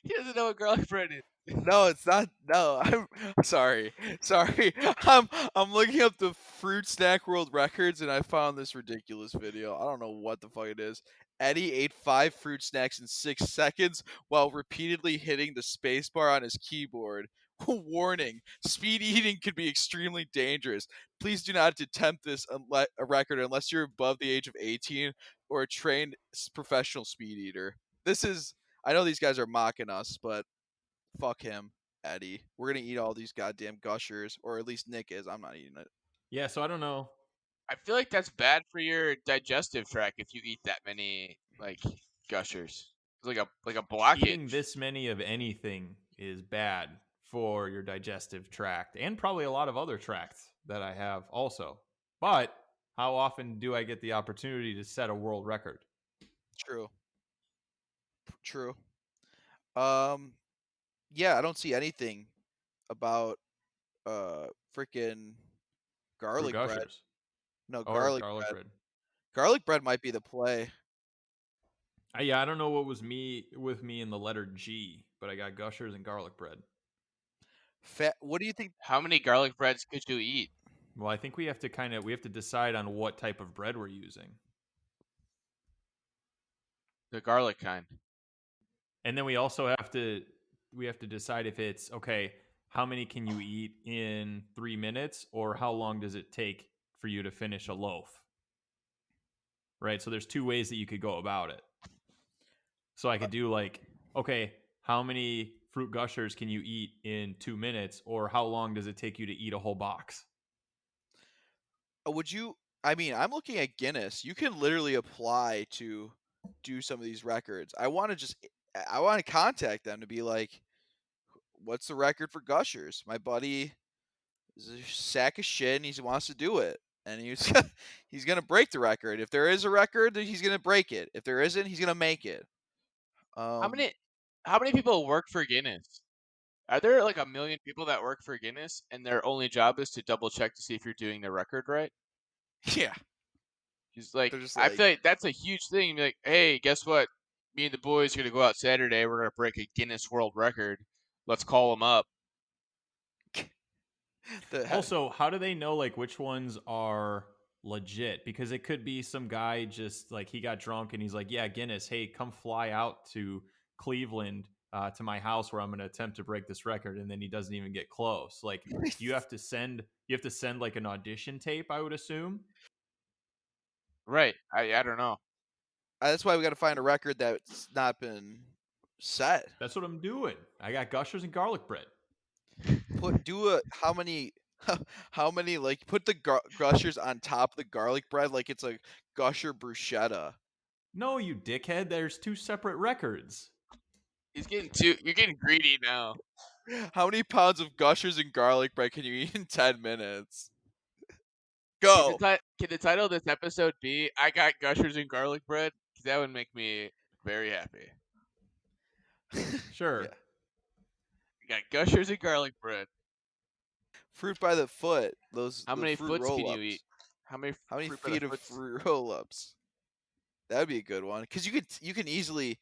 he doesn't know what garlic bread is. No, it's not. No, I'm sorry. Sorry. I'm looking up the fruit snack world records and I found this ridiculous video. I don't know what the fuck it is. Eddie ate 5 fruit snacks in 6 seconds while repeatedly hitting the spacebar on his keyboard. Warning: speed eating can be extremely dangerous. Please do not attempt this a record unless you're above the age of 18 or a trained professional speed eater. This is. I know these guys are mocking us, but fuck him, Eddie. We're gonna eat all these goddamn gushers, or at least Nick is. I'm not eating it. Yeah, so I don't know. I feel like that's bad for your digestive tract if you eat that many like gushers. It's like a blockage. Eating this many of anything is bad for your digestive tract and probably a lot of other tracts that I have also. But how often do I get the opportunity to set a world record? True. True. Yeah, I don't see anything about freaking Fruit garlic bread. gushers No, or garlic garlic bread. bread. Garlic bread might be the play. Yeah, I don't know what was with me in the letter G, but I got gushers and garlic bread. What do you think? How many garlic breads could you eat? Well, I think we have to decide on what type of bread we're using. The garlic kind. And then we also have to decide if it's okay, how many can you eat in 3 minutes or how long does it take for you to finish a loaf? Right? So there's two ways that you could go about it. So I could do like, okay, how many fruit gushers can you eat in 2 minutes or how long does it take you to eat a whole box? Would you? I mean, I'm looking at Guinness. You can literally apply to do some of these records. I want to contact them to be like, what's the record for gushers? My buddy is a sack of shit and he wants to do it. And he's gonna break the record. If there is a record, then he's gonna break it. If there isn't, he's gonna make it. How many people work for Guinness? Are there like 1 million people that work for Guinness and their only job is to double check to see if you're doing the record right? Yeah, He's like, they're just I like, feel like that's a huge thing. Be like, hey, guess what? Me and the boys are gonna go out Saturday. We're gonna break a Guinness World Record. Let's call them up. Also, how do they know like which ones are legit? Because it could be some guy just like he got drunk and he's like, "Yeah, Guinness, hey, come fly out to Cleveland to my house where I'm going to attempt to break this record," and then he doesn't even get close. Like, you have to send like an audition tape, I would assume. Right. I don't know. that's why we got to find a record that's not been set. That's what I'm doing. I got gushers and garlic bread. How many like put the gushers on top of the garlic bread like it's a gusher bruschetta. No, you dickhead. There's two separate records. You're getting greedy now. How many pounds of gushers and garlic bread can you eat in 10 minutes? Go. Can the title of this episode be "I got Gushers and garlic bread"? Because that would make me very happy. Sure. Yeah. I got Gushers and garlic bread. Fruit by the foot. The Many fruit foots can you roll-ups. eat? How many How many fruit by the feet of foots? fruit roll-ups? That would be a good one because you can easily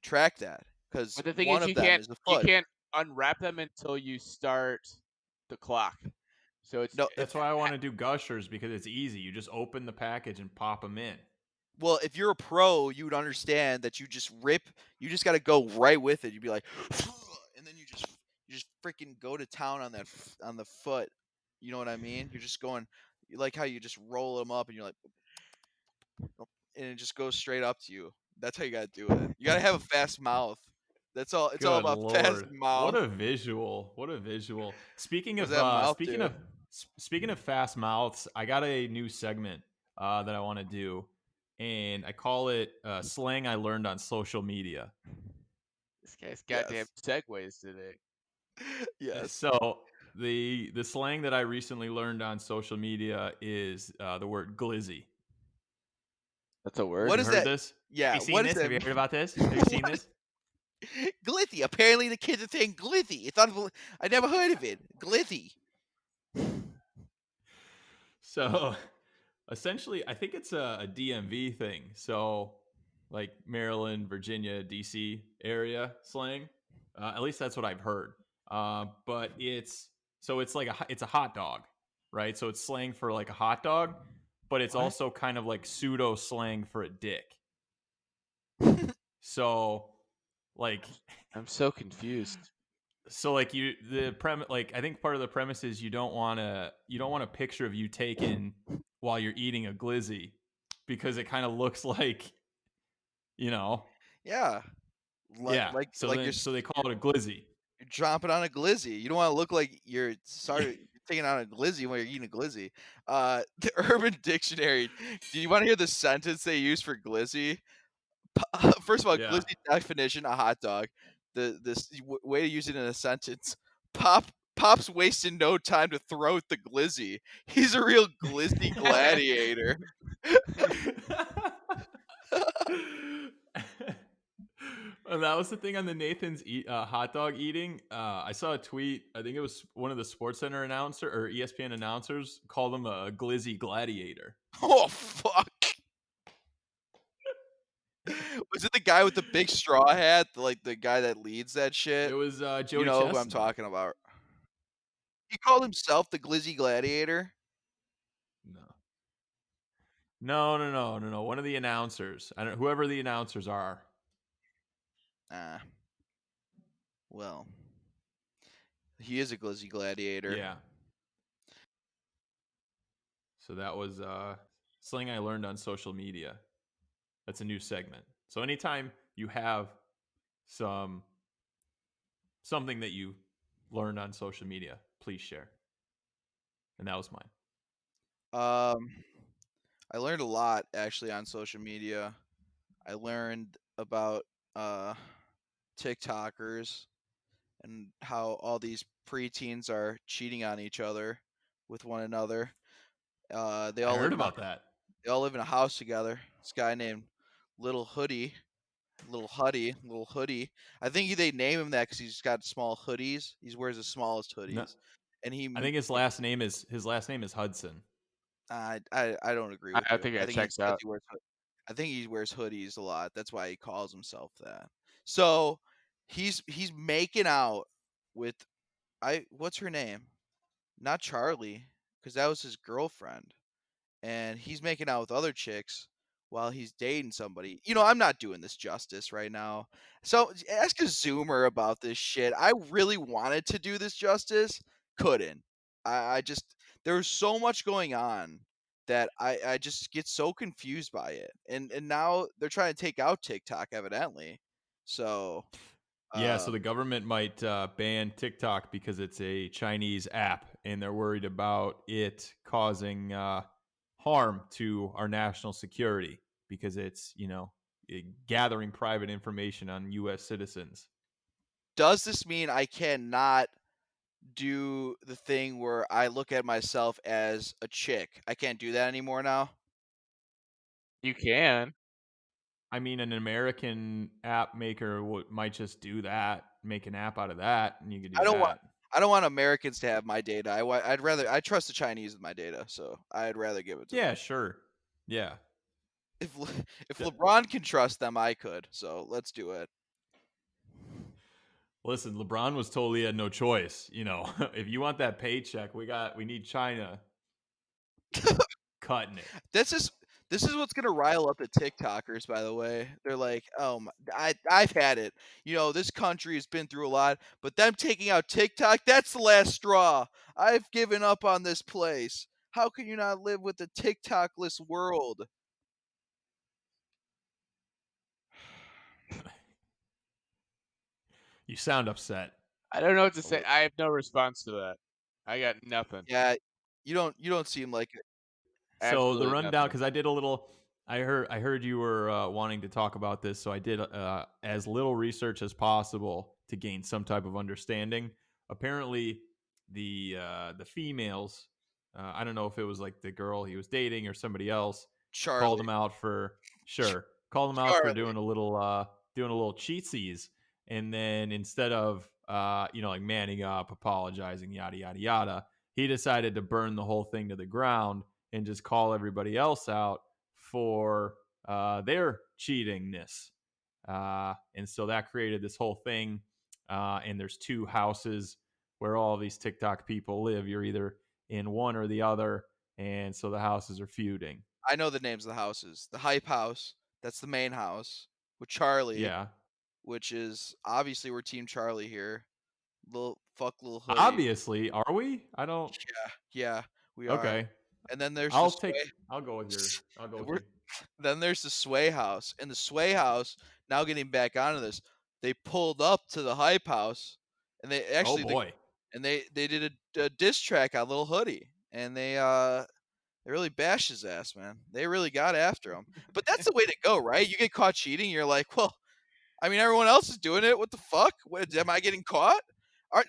track that because But the thing one is, of them is a you foot. can't unwrap them until you start the clock. So it's No, That's why I want to do Gushers, because it's easy. You just open the package and pop them in. well, if you're a pro, you would understand that you just got to go right with it. You'd be like, and then you just freaking go to town on that on the foot. You know what I mean? You're just going, you like how you just roll them up and you're like, and it just goes straight up to you. That's how you gotta do it. You gotta have a fast mouth. That's all. It's all Good about fast Lord. What mouth. a visual. What a visual. Speaking What's of that mouth speaking do? of speaking of fast mouths, I got a new segment that I want to do, and I call it slang I learned on social media. this guy's goddamn Yes. segues today. Yes. So the slang that I recently learned on social media is the word glizzy. That's a word. What You is heard that? this? Yeah. Have you seen What is this? Have that? you heard about this? Have you seen What? this? Glizzy. Apparently, the kids are saying glizzy. I never heard of it. Glizzy. So essentially, I think it's a DMV thing. So like Maryland, Virginia, DC area slang. At least that's what I've heard. But it's like it's a hot dog, right? So it's slang for like a hot dog, but it's What? also kind of like pseudo slang for a dick. So like I'm so confused. so like like I think part of the premise is you don't want a picture of you taken while you're eating a glizzy, because it kind of looks like, you know. Yeah. Yeah, so Like then so they call it a glizzy. you're chomping on a glizzy. You don't want to look like you're taking on a glizzy when you're eating a glizzy. The Urban Dictionary. Do you want to hear the sentence they use for glizzy? First of all, Yeah. glizzy definition: a hot dog. Way to use it in a sentence. Pop's wasting no time to throw the glizzy. He's a real glizzy gladiator. And that was the thing on the hot dog eating. I saw a tweet. I think it was one of the Sports Center announcer or ESPN announcers called him a glizzy gladiator. Oh fuck! Was it the guy with the big straw hat, like the guy that leads that shit? It was You Joey know who I'm Chestnut. talking about. He called himself the Glizzy Gladiator. No. No. One of the announcers. I don't. Whoever the announcers are. Ah, well, he is a Glizzy Gladiator. Yeah. So that was slang I learned on social media. That's a new segment. So anytime you have something that you learned on social media, please share. And that was mine. I learned a lot actually on social media. I learned about uh, TikTokers and how all these preteens are cheating on each other with one another. They I all live heard in a about that. they all live in a house together. This guy named Little Hoodie, Little Hoodie. I think they name him that because he's got small hoodies. He wears the smallest No, hoodies, and I think his last name is Hudson. I don't agree with I you. think I that think he checks says out. I think he wears hoodies a lot. That's why he calls himself that. So he's making out with what's her name? Not Charlie, because that was his girlfriend. And he's making out with other chicks while he's dating somebody. You know, I'm not doing this justice right now. So ask a Zoomer about this shit. I really wanted to do this justice, couldn't. I just there was so much going on that I just get so confused by it. And now they're trying to take out TikTok evidently. So Yeah, so uh the government might ban TikTok because it's a Chinese app, and they're worried about it causing harm to our national security because it's, gathering private information on U.S. citizens. does this mean I cannot do the thing where I look at myself as a chick. I can't do that anymore now. You can. I mean, an American app maker might just do that, make an app out of that, and you could I do don't want that. I don't want Americans to have my data. I'd trust the Chinese with my data, so I'd rather give it to them. Yeah, sure. Yeah. If if D- LeBron can trust them, I could. So let's do it. Listen, LeBron was told he had no choice. If you want that paycheck, we need China cutting it. This is what's gonna rile up the TikTokers, by the way. They're like, "Oh, I've had it. This country has been through a lot, but them taking out TikTok, that's the last straw. I've given up on this place. How can you not live with a TikTokless world?" You sound upset. I don't know what to A say. lit- I have no response to that. I got nothing. Yeah, you don't seem like it. So the Absolutely rundown, nothing. because I did a little. I heard you were wanting to talk about this, so I did as little research as possible to gain some type of understanding. Apparently, the females, I don't know if it was like the girl he was dating or somebody else, called Charlie. him out for called him out for Charlie. doing a little cheatsies, and then instead of like manning up, apologizing, yada yada yada, he decided to burn the whole thing to the ground and just call everybody else out for their cheatingness. And so that created this whole thing. And there's two houses where all these TikTok people live. You're either in one or the other. And so the houses are feuding. I know the names of the houses. The Hype House, that's the main house with Charlie, Yeah. which is obviously we're Team Charlie here. Little hoodie. Obviously, are we? I don't. Yeah, we are. Okay. And then there's the I'll take. Sway. I'll go with your. I'll go with We're, you. then there's the Sway House. And the Sway House, now getting back onto this, they pulled up to the Hype House, and they Oh actually boy. they did a diss track on Little Hoodie, and they really bashed his ass, man. They really got after him. But that's the way to go, right? You get caught cheating, you're like, well, I mean, everyone else is doing it. What the fuck? Am I getting caught?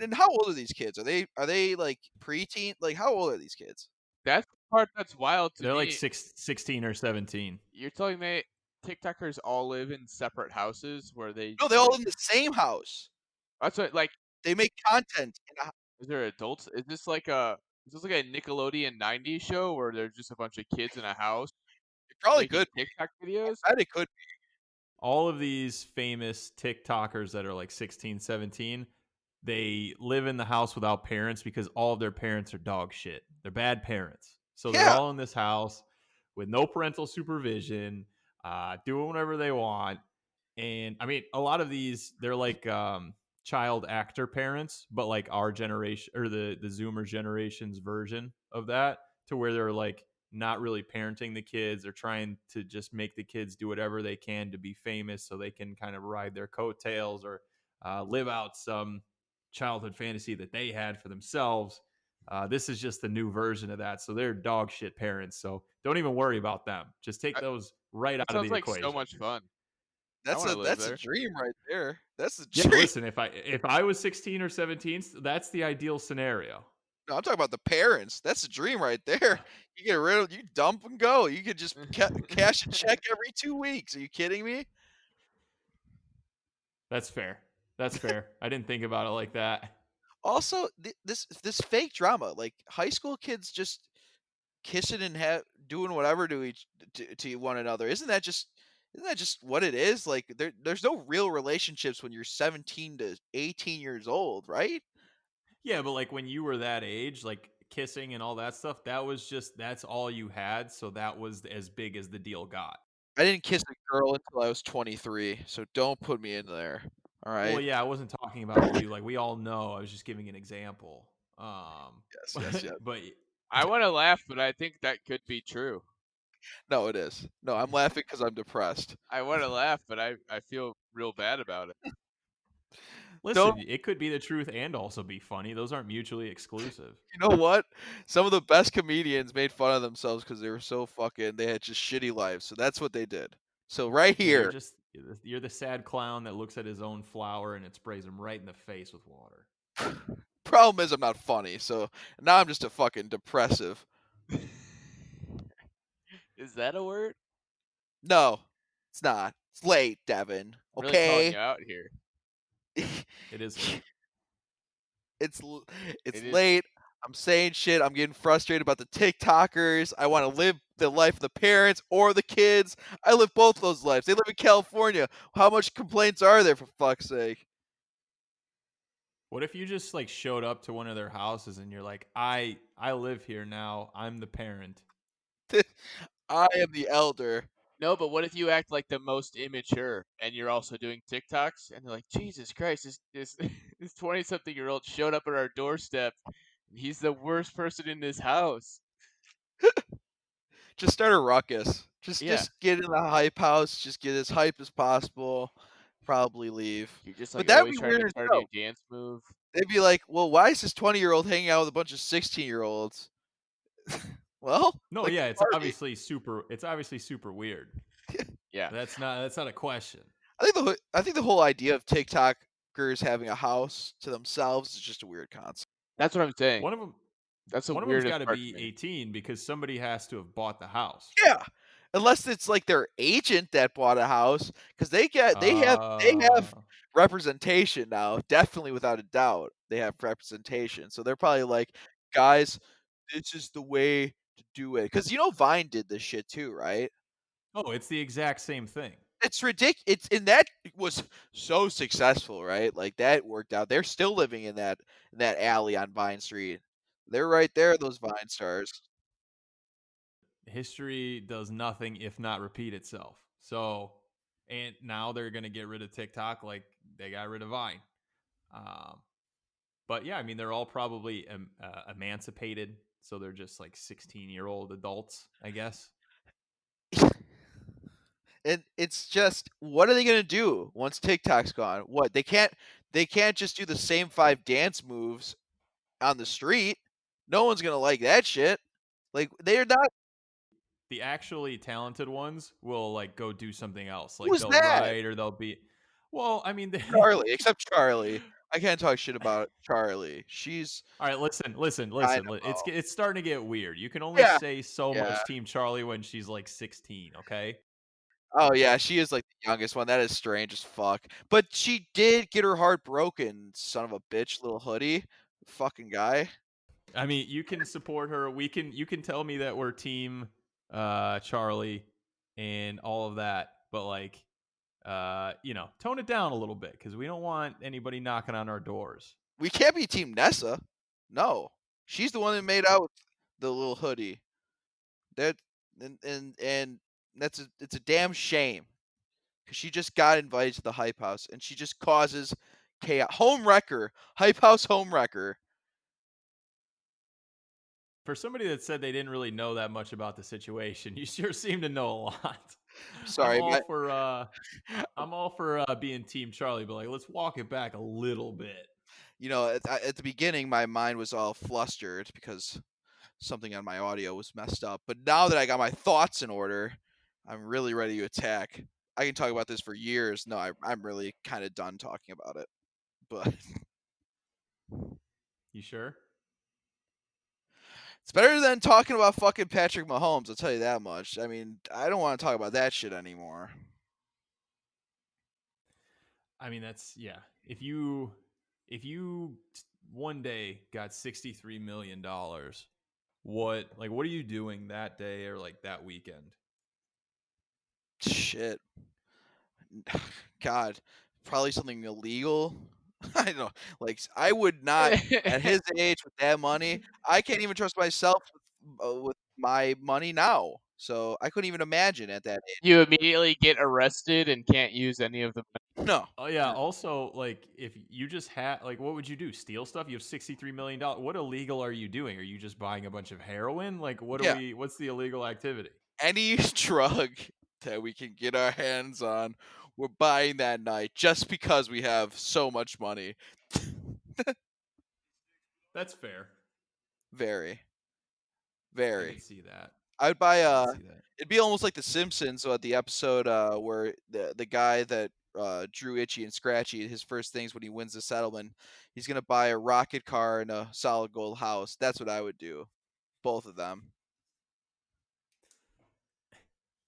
And how old are these kids? Are they like preteen? Like, how old are these kids? That's the part that's wild to They're like me. 16 or 17. You're telling me TikTokers all live in separate houses where they No, they all like in the same house. that's what like They make content. is there adults? Is this like a Nickelodeon 90s show where there's just a bunch of kids in a house It probably making could. TikTok videos? I bet it could. All of these famous TikTokers that are like 16, 17, they live in the house without parents because all of their parents are dog shit. They're bad parents. So they're Yeah, all in this house with no parental supervision, doing whatever they want. And I mean, a lot of these, they're like child actor parents, but like our generation or the Zoomer generation's version of that, to where they're like not really parenting the kids. They're trying to just make the kids do whatever they can to be famous so they can kind of ride their coattails or live out some childhood fantasy that they had for themselves. This is just the new version of that. So they're dog shit parents. So don't even worry about them. Just take I, those right that out of sounds the like so equation. much fun. I that's want a to live that's a there. dream right there. That's a Yeah, dream. listen, if I was 16 or 17, that's the ideal scenario. No, I'm talking about the parents. That's a dream right there. You get rid of, you dump and go. You could just cash a check every 2 weeks. Are you kidding me? That's fair. That's fair. I didn't think about it like that. Also, this fake drama, like high school kids just kissing and doing whatever to one another. Isn't that just what it is? Like there's no real relationships when you're 17 to 18 years old, right? Yeah, but like when you were that age, like kissing and all that stuff, that's all you had, so that was as big as the deal got. I didn't kiss a girl until I was 23, so don't put me in there. All Well, right? yeah, I wasn't talking about you. Like we all know, I was just giving an example. Yes, yes, yes. But I want to laugh, but I think that could be true. No, it is. No, I'm laughing because I'm depressed. I want to laugh, but I feel real bad about it. Don't listen, it could be the truth and also be funny. Those aren't mutually exclusive. You know what? Some of the best comedians made fun of themselves because they were so they had just shitty lives. So that's what they did. So right Yeah, here, you're the sad clown that looks at his own flower and it sprays him right in the face with water. Problem is, I'm not funny, so now I'm just a fucking depressive. Is that a word? No, it's not. It's late, Devin. I'm really calling Okay. you out here. It is late. It's It is. late. I'm saying shit. I'm getting frustrated about the TikTokers. I want to live the life of the parents or the kids. I live both those lives. They live in California. How much complaints are there, for fuck's sake? What if you just like showed up to one of their houses and you're like, I live here now. I'm the parent. I am the elder. No, but what if you act like the most immature and you're also doing TikToks and they're like, Jesus Christ, this 20-something-year-old showed up at our doorstep and he's the worst person in this house. Just start a ruckus. Yeah. Just get in the hype house. Just get as hype as possible. Probably leave. You're just But like that'd always be trying to weird as start a hell. new dance move. They'd be like, "Well, why is this 20-year-old hanging out with a bunch of 16-year-olds?" Well, No, like yeah, a it's party. obviously super weird. Yeah. That's not a question. I think the whole idea of TikTokers having a house to themselves is just a weird concept. That's what I'm saying. One of them That's the one of them's weirdest got to part to be me. 18 because somebody has to have bought the house. Yeah, unless it's like their agent that bought a house, because they have representation now. Definitely, without a doubt, they have representation. So they're probably like, guys, this is the way to do it. Because Vine did this shit too, right? Oh, it's the exact same thing. It's ridiculous. And that was so successful, right? Like that worked out. They're still living in that alley on Vine Street. They're right there, those Vine stars. History does nothing if not repeat itself. So, and now they're going to get rid of TikTok like they got rid of Vine. But yeah, I mean, they're all probably emancipated. So they're just like 16-year-old adults, I guess. And it's just, what are they gonna do once TikTok's gone? What they can't just do the same 5 dance moves on the street. No one's gonna like that shit. Like they're not. The actually talented ones will like go do something else. Like Who's they'll that? write or they'll be. Well, I mean, Charlie, except Charlie. I can't talk shit about Charlie. She's all right. Listen. dynamo. It's starting to get weird. You can only Yeah, say so yeah. much Team Charlie when she's like 16. Okay. Oh yeah, she is like the youngest one. That is strange as fuck. But she did get her heart broken, son of a bitch, little hoodie. Fucking guy. I mean, you can support her. You can tell me that we're team Charlie and all of that, but like tone it down a little bit cuz we don't want anybody knocking on our doors. We can't be Team Nessa. No. She's the one that made out with the little hoodie. That and it's a damn shame. Cause she just got invited to the hype house and she just causes chaos. Home wrecker. Hype house home wrecker. For somebody that said they didn't really know that much about the situation, you sure seem to know a lot. Sorry, I'm all for being team Charlie, but like let's walk it back a little bit. at the beginning my mind was all flustered because something on my audio was messed up. But now that I got my thoughts in order, I'm really ready to attack. I can talk about this for years. No, I'm really kind of done talking about it. But You sure? it's better than talking about fucking Patrick Mahomes, I'll tell you that much. I mean, I don't want to talk about that shit anymore. I mean, that's yeah. If you one day got $63 million, what are you doing that day or like that weekend? Shit. God, probably something illegal. I don't know. Like I would not at his age with that money. I can't even trust myself with my money now. So I couldn't even imagine at that age. You immediately get arrested and can't use any of the money. No. Oh yeah. Also, like if you just had like, what would you do? Steal stuff? You have $63 million. What illegal are you doing? Are you just buying a bunch of heroin? Like, Yeah. What's the illegal activity? Any drug that we can get our hands on, we're buying that night just because we have so much money. That's fair. Very. I Very. could see that. I would buy I could see that. it'd be almost like The Simpsons, the episode where the guy that drew Itchy and Scratchy, his first things when he wins the settlement, he's gonna buy a rocket car and a solid gold house. That's what I would do. Both of them.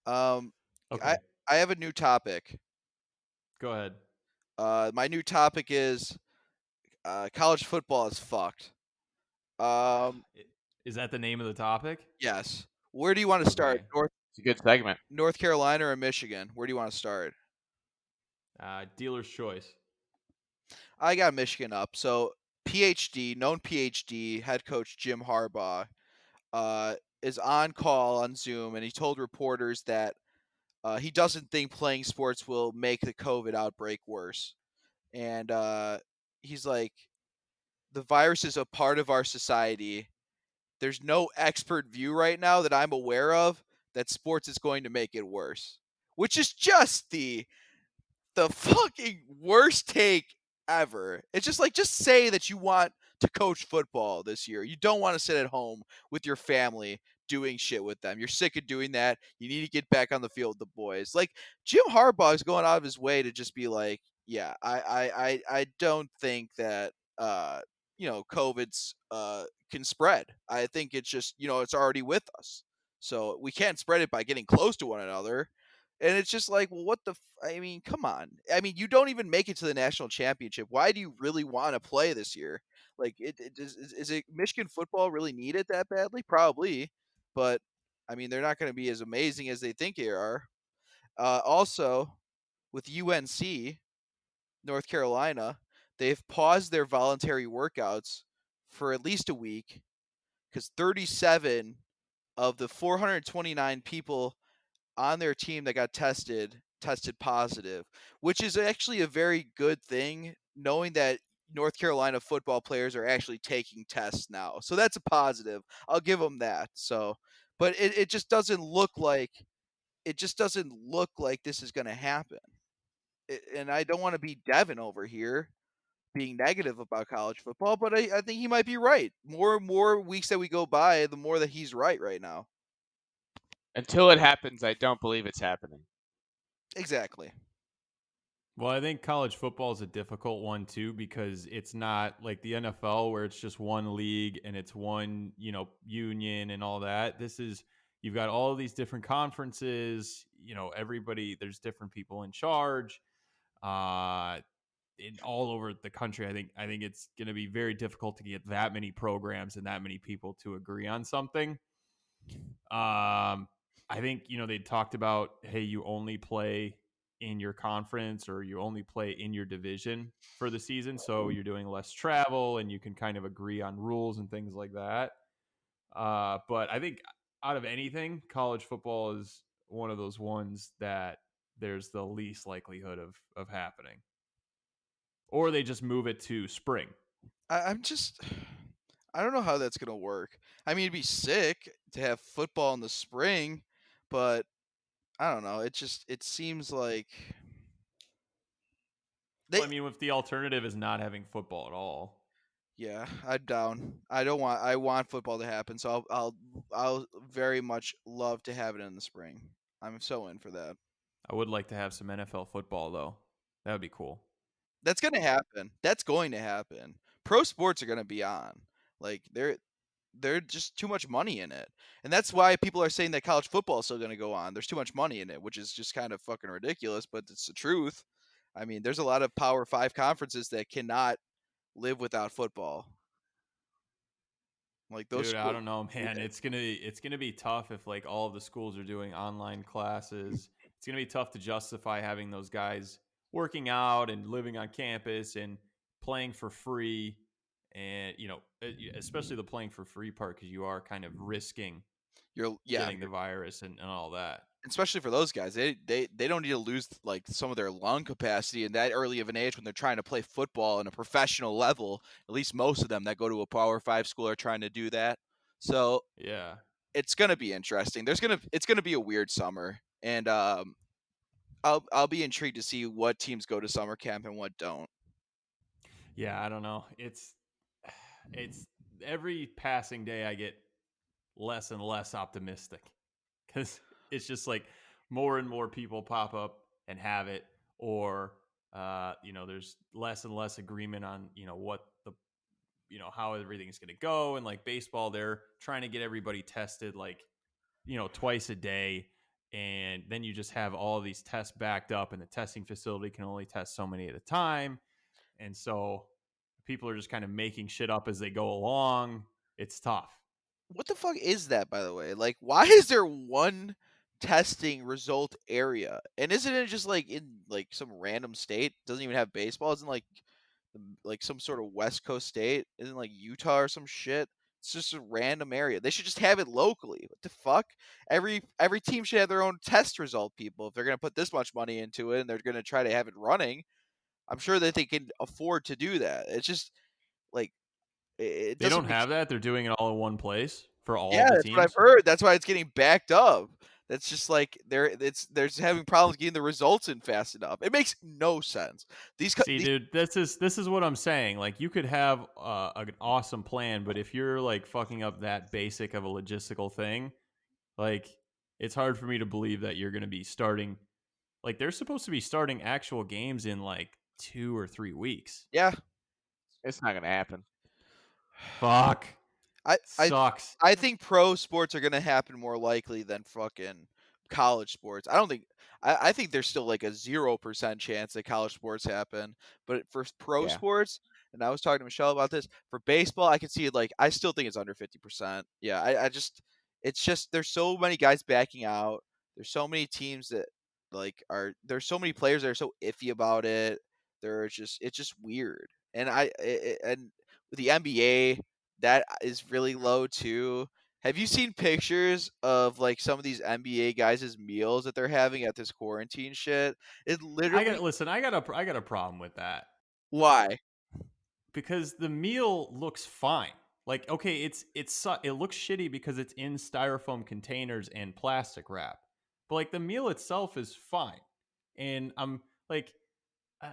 Um, I Okay, I have a new topic. go ahead. My new topic is college football is fucked. Um, Is that the name of the topic? yes. Where do you want to start? Okay. It's a good segment. North Carolina or Michigan? Where do you want to start? Dealer's choice. I got Michigan up. So known PhD head coach Jim Harbaugh uh, is on call on Zoom, and he told reporters that he doesn't think playing sports will make the COVID outbreak worse. And he's like, the virus is a part of our society. There's no expert view right now that I'm aware of that sports is going to make it worse, which is just the fucking worst take ever. It's just like, just say that you want to coach football this year. You don't want to sit at home with your family doing shit with them. You're sick of doing that. You need to get back on the field with the boys. Like Jim Harbaugh is going out of his way to just be like, yeah, I don't think that COVID's can spread. I think it's just, it's already with us. So we can't spread it by getting close to one another. And it's just like, well, what the? I mean, come on. I mean, you don't even make it to the national championship. Why do you really want to play this year? Like, is it Michigan football really needed that badly? Probably, but I mean, they're not going to be as amazing as they think they are. Also, with UNC, North Carolina, they've paused their voluntary workouts for at least a week because 37 of the 429 people on their team that got tested positive, which is actually a very good thing, knowing that North Carolina football players are actually taking tests now. So that's a positive. I'll give them that. So, but it just doesn't look like this is going to happen. And I don't want to be Devin over here being negative about college football, but I think he might be right. More weeks that we go by, the more that he's right now. Until it happens, I don't believe it's happening. Exactly. Well, I think college football is a difficult one too because it's not like the NFL where it's just one league and it's one, union and all that. This is you've got all of these different conferences, everybody there's different people in charge. In all over the country, I think it's going to be very difficult to get that many programs and that many people to agree on something. I think they talked about, hey, you only play in your conference or you only play in your division for the season, so you're doing less travel and you can kind of agree on rules and things like that. But I think out of anything, college football is one of those ones that there's the least likelihood of happening, or they just move it to spring. I'm just I don't know how that's gonna work. I mean, it'd be sick to have football in the spring, but I don't know. It seems like Well, they. I mean, if the alternative is not having football at all, Yeah, I'm down. I don't want. I want football to happen, so I'll very much love to have it in the spring. I'm so in for that. I would like to have some NFL football though. That would be cool. That's gonna happen. That's going to happen. Pro sports are gonna be on. Like they're just too much money in it. And that's why people are saying that college football is still going to go on. There's too much money in it, which is just kind of fucking ridiculous, but it's the truth. I mean, there's a lot of Power 5 conferences that cannot live without football. Like those Dude, I schools. don't know, Yeah, man. It's gonna be tough if like all of the schools are doing online classes. It's gonna be tough to justify having those guys working out and living on campus and playing for free, and especially the playing for free part because you are kind of risking yeah, getting the virus and all that. especially for those guys. They don't need to lose like some of their lung capacity in that early of an age when they're trying to play football on a professional level. At least most of them that go to a Power 5 school are trying to do that. So, Yeah, it's going to be interesting. It's going to be a weird summer, and I'll be intrigued to see what teams go to summer camp and what don't. yeah. I don't know. It's every passing day I get less and less optimistic. because it's just like more and more people pop up and have it, or there's less and less agreement on what the how everything's going to go. And like baseball, they're trying to get everybody tested like twice a day, and then you just have all of these tests backed up, and the testing facility can only test so many at a time, and so people are just kind of making shit up as they go along. It's tough. What the fuck is that, by the way? Like, why is there one testing result area? And isn't it just like in like some random state? Doesn't even have baseball. Isn't like some sort of West Coast state? Isn't like Utah or some shit? It's just a random area. They should just have it locally. What the fuck? Every team should have their own test result, people. If they're gonna put this much money into it and they're gonna try to have it running, I'm sure that they can afford to do that. It's just like it They doesn't don't make. have that. They're doing it all in one place for all Yeah, of the that's what I've teams. heard. That's why it's getting backed up. That's just like they're just having problems getting the results in fast enough. It makes no sense. See, These dude, this is what I'm saying. Like, you could have an awesome plan, but if you're like fucking up that basic of a logistical thing, like, it's hard for me to believe that you're going to be starting. Like, they're supposed to be starting actual games in like 2 or 3 weeks. yeah, It's not gonna happen. Fuck, I I sucks. I think pro sports are gonna happen more likely than fucking college sports. I don't think I think there's still like a 0% chance that college sports happen. But for pro Yeah. sports, and I was talking to Michelle about this, for baseball, I can see it like I still think it's under 50%. Yeah, I just it's just there's so many guys backing out. There's so many teams that there's so many players that are so iffy about it. It's just weird. And and with the NBA, that is really low too. Have you seen pictures of like some of these NBA guys' meals that they're having at this quarantine shit? It I got literally listen. I got a problem with that why? because the meal looks fine. Like, okay, it looks shitty because it's in styrofoam containers and plastic wrap, but like the meal itself is fine. And I'm like, I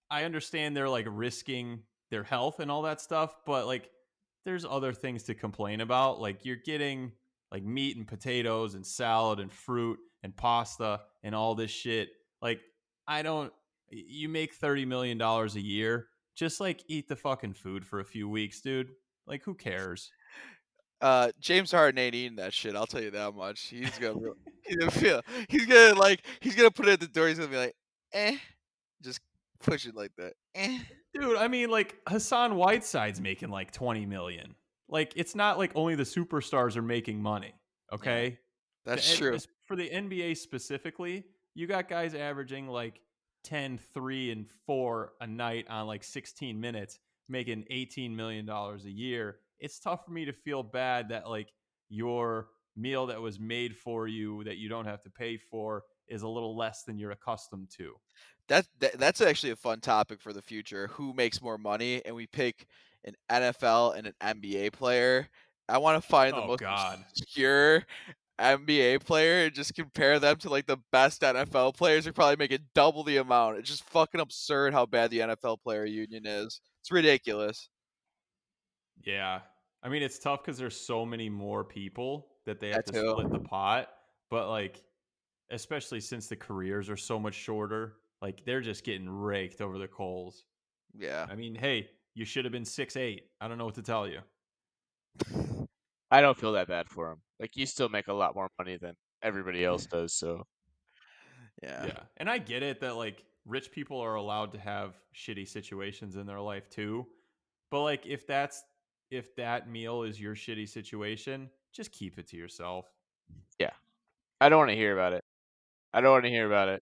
I understand they're like risking their health and all that stuff, but like there's other things to complain about. Like, you're getting like meat and potatoes and salad and fruit and pasta and all this shit. Like, I don't you make $30 million a year, just like eat the fucking food for a few weeks, dude. Like, who cares? James Harden ain't eating that shit. I'll tell you that much. He's gonna feel he's gonna like he's gonna put it at the door. He's gonna be like, just push it like that. Dude, I mean, like, Hassan Whiteside's making like 20 million. Like, it's not like only the superstars are making money, Yeah, okay? that's true. For the NBA specifically, you got guys averaging like 10, 3, and 4 a night on like 16 minutes, making $18 million a year. It's tough for me to feel bad that like your meal that was made for you that you don't have to pay for is a little less than you're accustomed to. That's actually a fun topic for the future. Who makes more money? And we pick an NFL and an NBA player. I want to find the Oh most God. obscure NBA player and just compare them to like the best NFL players. They're probably making double the amount. It's just fucking absurd how bad the NFL player union is. It's ridiculous. Yeah. I mean, it's tough because there's so many more people that they have That to split the too. pot. But like, especially since the careers are so much shorter, like they're just getting raked over the coals. Yeah. I mean, hey, you should have been 6'8". I don't know what to tell you. I don't feel that bad for him. Like, you still make a lot more money than everybody else does. So Yeah. Yeah. And I get it that like rich people are allowed to have shitty situations in their life too. But like, if that meal is your shitty situation, just keep it to yourself. yeah, I don't want to hear about it. I don't want to hear about it.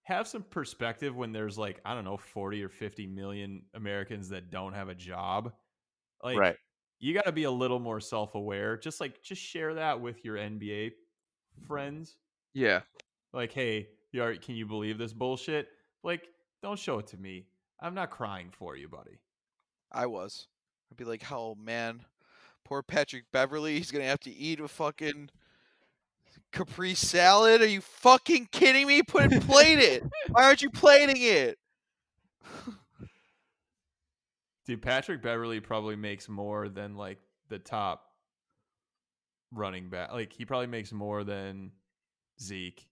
Have some perspective when there's like, I don't know, 40 or 50 million Americans that don't have a job. Like, Right. you got to be a little more self-aware. Just share that with your NBA friends. Yeah. Like, hey, can you believe this bullshit? Like, don't show it to me. I'm not crying for you, buddy. I was. I'd be like, oh man, poor Patrick Beverly. He's gonna have to eat a fucking Capri salad? Are you fucking kidding me? Plate it. Why aren't you plating it? Dude, Patrick Beverly probably makes more than like the top running back. Like he probably makes more than Zeke.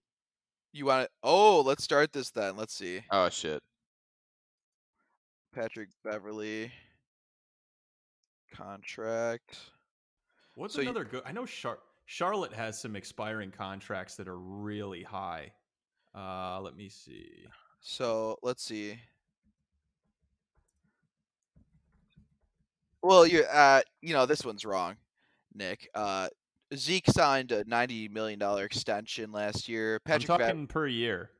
You want it? Oh, let's start this then. Let's see. Oh shit. Patrick Beverly contract. What's So another good? I know Charlotte has some expiring contracts that are really high. Let me see. let's see. Well, this one's wrong, Nick. Zeke signed a $90 million extension last year. I'm talking per year.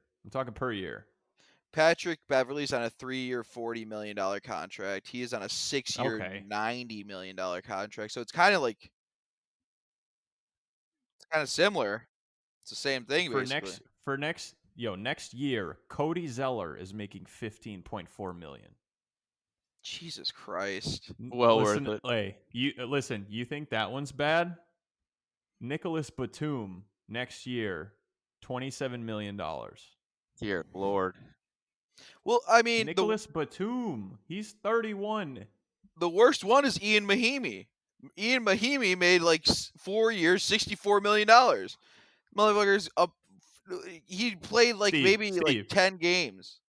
Patrick Beverly's on a 3-year, $40 million contract. He is on a 6-year, Okay. $90 million contract. So it's kind of similar. It's the same thing basically. Next year, Cody Zeller is making $15.4 million. Jesus Christ. Well worth it. Hey, listen. You think that one's bad? Nicholas Batum next year, $27 million. Dear Lord. Well, I mean, Nicholas Batum, he's 31. the worst one is Ian Mahimi. Ian Mahimi made like 4 years, $64 million. Motherfuckers up. He played like maybe like 10 games.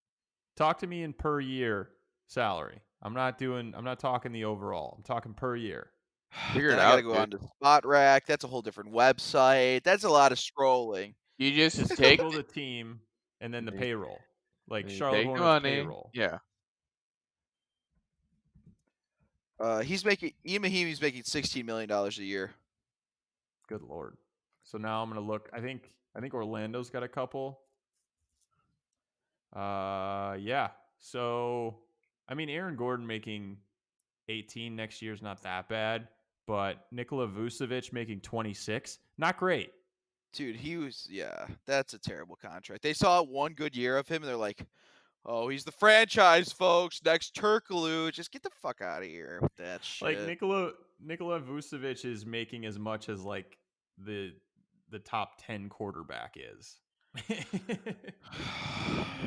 Talk to me in per year salary. I'm not talking the overall. I'm talking per year. Figure Then it I gotta out, go dude. on to Spot Rack. That's a whole different website. That's a lot of scrolling. You just Just take Google the team and then the payroll. Like Charlotte take the Hornets money. payroll. Yeah. Ian Mahimi's making $16 million a year. Good Lord. So now I'm gonna look. I think Orlando's got a couple. Yeah. So I mean, Aaron Gordon making 18 next year is not that bad, but Nikola Vucevic making 26, not great. Dude, that's a terrible contract. They saw one good year of him and they're like, oh, he's the franchise, folks. Next Turkoglu. Just get the fuck out of here with that shit. Like Nikola Vucevic is making as much as like the top 10 quarterback is.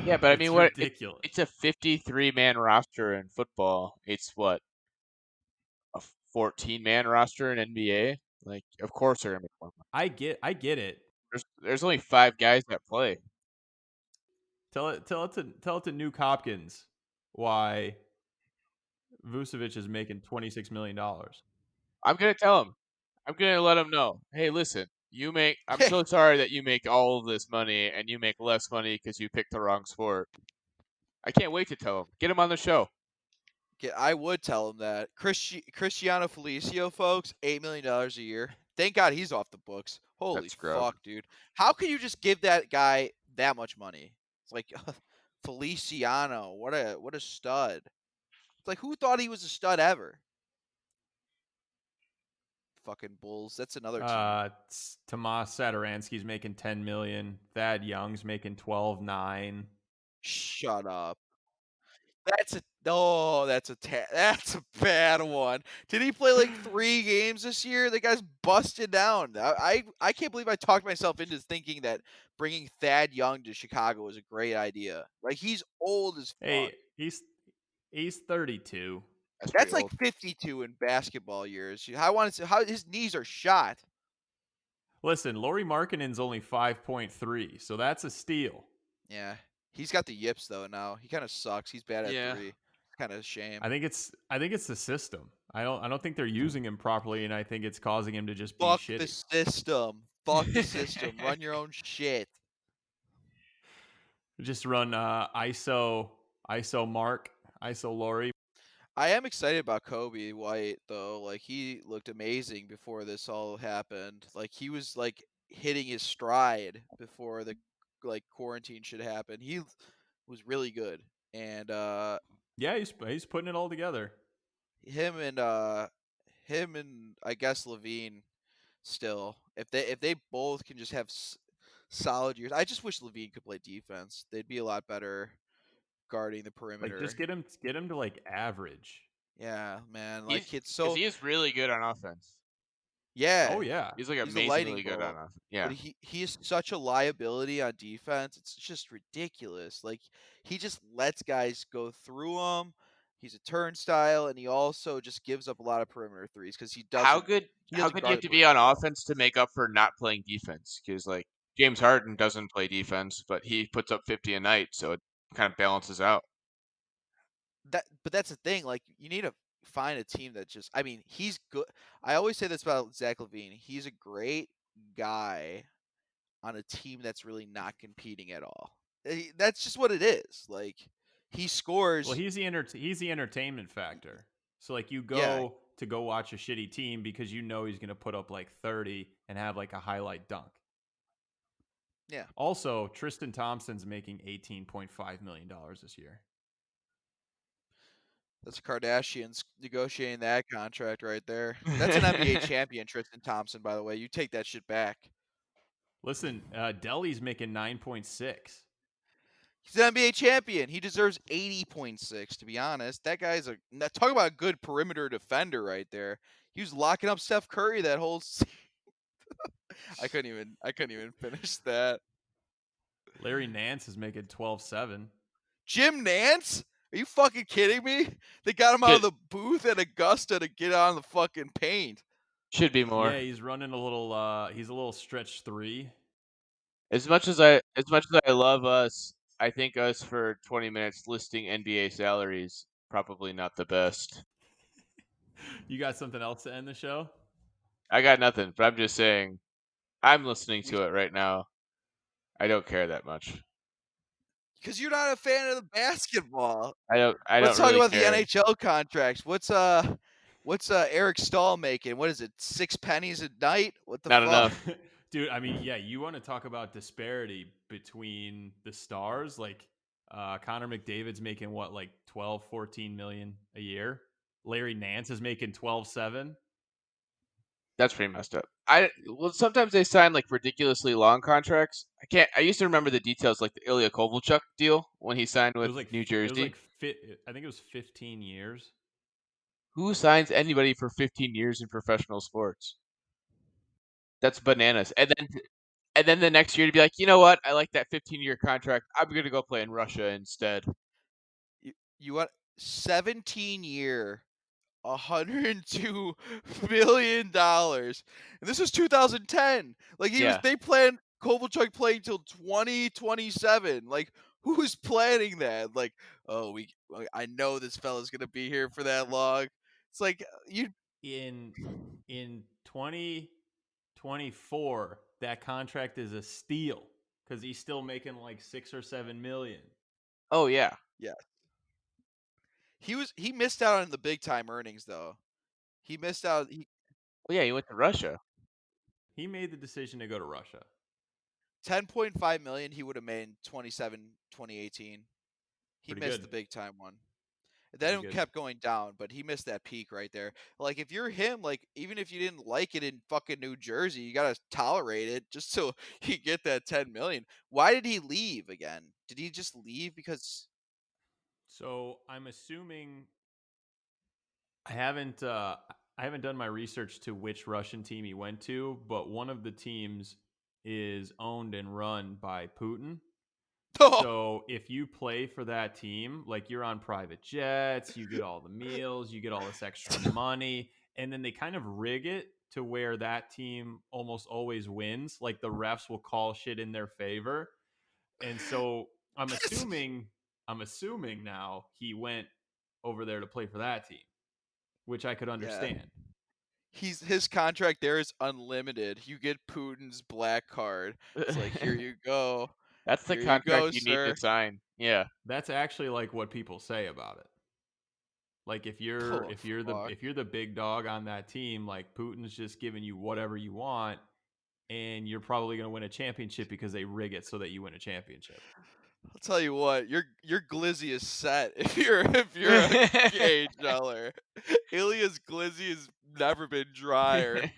Yeah, but I mean, ridiculous. It's a 53-man roster in football. It's what, a 14-man roster in NBA. Like, of course they're gonna make more money. I get it. There's only 5 guys that play. Tell it to Nuke Hopkins why Vucevic is making $26 million. I'm gonna tell him. I'm gonna let him know. Hey, listen, I'm so sorry that you make all of this money and you make less money because you picked the wrong sport. I can't wait to tell him. Get him on the show. I would tell him that. Cristiano Felicio, folks, $8 million a year. Thank God he's off the books. Holy fuck, dude. How can you just give that guy that much money? It's like Feliciano, what a stud. It's like, who thought he was a stud ever? Fucking Bulls. That's another team. Tomas Satoransky's making 10 million. Thad Young's making 12.9. Shut up. That's a bad one. Did he play like 3 games this year? The guy's busted down. I can't believe I talked myself into thinking that bringing Thad Young to Chicago was a great idea. Like, he's old as fuck. Hey, he's 32. That's like 52 in basketball years. I want to see how his knees are shot. Listen, Lauri Markkanen's only 5.3, so that's a steal. Yeah. He's got the yips though now. He kind of sucks. He's bad at 3. Kind of a shame. I think it's the system. I don't think they're using him properly, and I think it's causing him to just be Fuck shitty. the system. Fuck the system. Run your own shit. Just run ISO Mark, ISO Lauri. I am excited about Kobe White though. Like, he looked amazing before this all happened. Like, he was like hitting his stride before the quarantine should happen. He was really good. And yeah, he's putting it all together. Him and I guess Levine still. If they both can just have solid years. I just wish Levine could play defense. They'd be a lot better guarding the perimeter. Like, just get him to like average. Yeah, man. He is really good on offense. Yeah. Oh yeah. He's like amazingly good on offense. Yeah. But he is such a liability on defense. It's just ridiculous. Like, he just lets guys go through him. He's a turnstile, and he also just gives up a lot of perimeter threes because he How doesn't good do you guard have the to be on perimeter well. offense to make up for not playing defense? Because like James Harden doesn't play defense, but he puts up 50 a night, so it kind of balances out. But that's the thing. Like, you need to find a team that just. I mean, he's good. I always say this about Zach LaVine. He's a great guy on a team that's really not competing at all. That's just what it is. Like, he Well, scores. he's the entertainment factor. So like you Yeah, go watch a shitty team because you know he's going to put up like 30 and have like a highlight dunk. yeah. Also, Tristan Thompson's making $18.5 million this year. That's Kardashians negotiating that contract right there. That's an NBA champion, Tristan Thompson. By the way, you take that shit back. Listen, Delhi's making 9.6. He's an NBA champion. He deserves 80.6. To be honest, that guy's talk about a good perimeter defender right there. He was locking up Steph Curry that whole. I couldn't even finish that. Larry Nance is making 12.7. Jim Nance? Are you fucking kidding me? They got him out of the booth at Augusta to get on the fucking paint. Should be more. Yeah, he's running a little. He's a little stretch 3. As much as I love us, I think us for 20 minutes listing NBA salaries probably not the best. You got something else to end the show? I got nothing, but I'm just saying I'm listening to it right now. I don't care that much. Because you're not a fan of the basketball. I don't Let's talk really about care. the NHL contracts. What's Eric Stahl making? What is it? 6 pennies a night? What the Not fuck? enough. Dude, I mean, yeah, you want to talk about disparity between the stars? Like Connor McDavid's making what, like 12, 14 million a year? Larry Nance is making 12.7. That's pretty messed up. Sometimes they sign like ridiculously long contracts. I used to remember the details, like the Ilya Kovalchuk deal when he signed with New Jersey. I think it was 15 years. Who signs anybody for 15 years in professional sports? That's bananas. And then the next year to be like, you know what? I like that 15-year contract. I'm gonna go play in Russia instead. You want 17-year, $102 million, and this was 2010. Like they planned Kovalchuk playing till 2027. Like, who's planning that? Like, oh, I know this fella's gonna be here for that long. It's like in 2024, that contract is a steal because he's still making like 6 or 7 million. Oh yeah. He missed out on the big time earnings though. He missed out. He went to Russia. He made the decision to go to Russia. 10.5 million he would have made in 2018. He missed the big time one. Then it kept going down, but he missed that peak right there. Like, if you're him, like, even if you didn't like it in fucking New Jersey, you gotta tolerate it just so you get that 10 million. Why did he leave again? Did he just leave because? So I'm assuming I haven't done my research to which Russian team he went to, but one of the teams is owned and run by Putin. So if you play for that team, like, you're on private jets, you get all the meals, you get all this extra money, and then they kind of rig it to where that team almost always wins. Like, the refs will call shit in their favor. And so I'm assuming now he went over there to play for that team, which I could understand. Yeah. His contract there is unlimited. You get Putin's black card. It's like, here you go. That's the contract you need to sign. Yeah. That's actually like what people say about it. Like, if you're the big dog on that team, like, Putin's just giving you whatever you want, and you're probably going to win a championship because they rig it so that you win a championship. I'll tell you what, your Glizzy is set if you're a KHLer. Ilya's Glizzy has never been drier.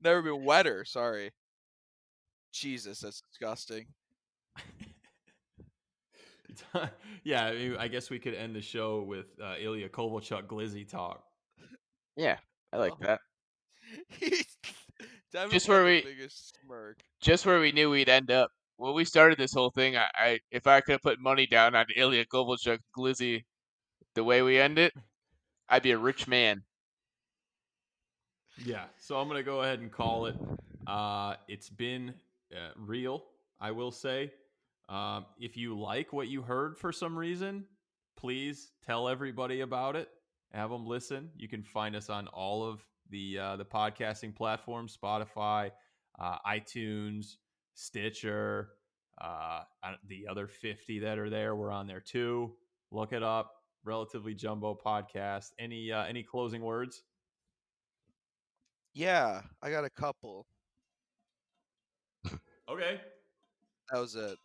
Never been wetter, sorry. Jesus, that's disgusting. Yeah, I guess we could end the show with Ilya Kovalchuk Glizzy talk. Yeah, I like that. Just where the biggest smirk. Just where we knew we'd end up. When we started this whole thing, if I could have put money down on Ilya Kovalchuk Glizzy the way we end it, I'd be a rich man. Yeah, so I'm gonna go ahead and call it. It's been real, I will say. If you like what you heard for some reason, please tell everybody about it. Have them listen. You can find us on all of the podcasting platforms: Spotify, iTunes, Stitcher, the other 50 that are there. We're on there too. Look it up. Relatively Jumbo Podcast. Any closing words? Yeah, I got a couple. Okay. That was it.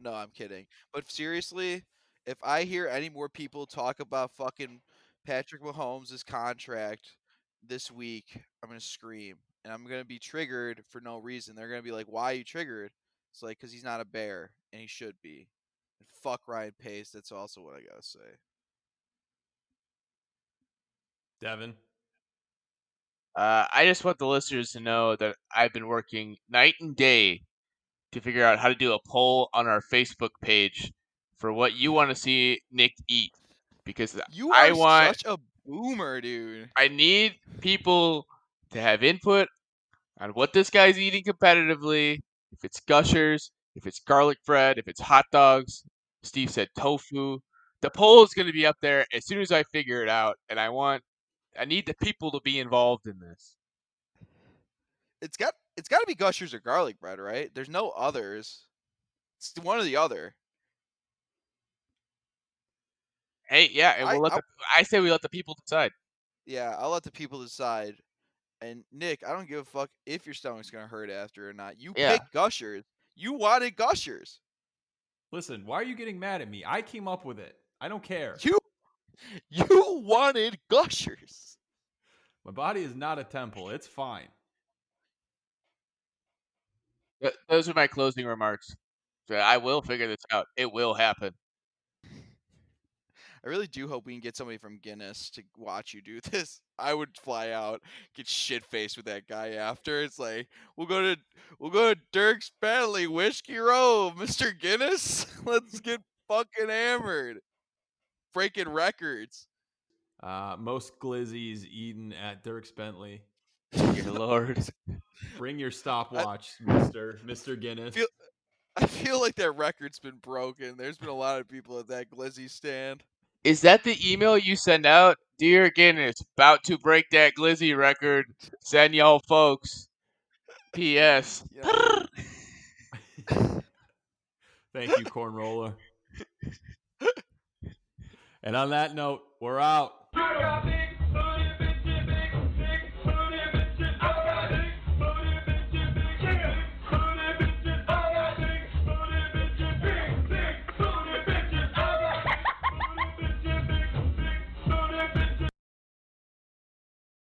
No, I'm kidding. But seriously, if I hear any more people talk about fucking Patrick Mahomes' contract this week, I'm gonna scream and I'm gonna be triggered for no reason. They're gonna be like, "Why are you triggered?" It's like, "Cause he's not a bear and he should be." And fuck Ryan Pace. That's also what I gotta say. Devin. I just want the listeners to know that I've been working night and day to figure out how to do a poll on our Facebook page for what you want to see Nick eat, because You I are want such a boomer, dude. I need people to have input on what this guy's eating competitively. If it's Gushers, if it's garlic bread, if it's hot dogs. Steve said tofu. The poll is going to be up there as soon as I figure it out, and I need the people to be involved in this. It's got to be Gushers or garlic bread, right? There's no others. It's one or the other. Hey, yeah, and I say we let the people decide. Yeah, I'll let the people decide. And Nick, I don't give a fuck if your stomach's gonna hurt after or not. You Yeah. picked Gushers. You wanted Gushers. Listen, why are you getting mad at me? I came up with it. I don't care. You wanted Gushers. My body is not a temple. It's fine. Those are my closing remarks. So I will figure this out. It will happen. I really do hope we can get somebody from Guinness to watch you do this. I would fly out, get shit faced with that guy after. It's like we'll go to Dirk's Bentley Whiskey Row, Mr. Guinness. Let's get fucking hammered, breaking records. Most glizzies eaten at Dirk's Bentley. Dear Lord. Bring your stopwatch, Mr. Guinness. I feel like that record's been broken. There's been a lot of people at that Glizzy stand. Is that the email you send out? Dear Guinness, about to break that Glizzy record. Send y'all folks. P.S. Yeah. Thank you, Corn Roller. And on that note, we're out.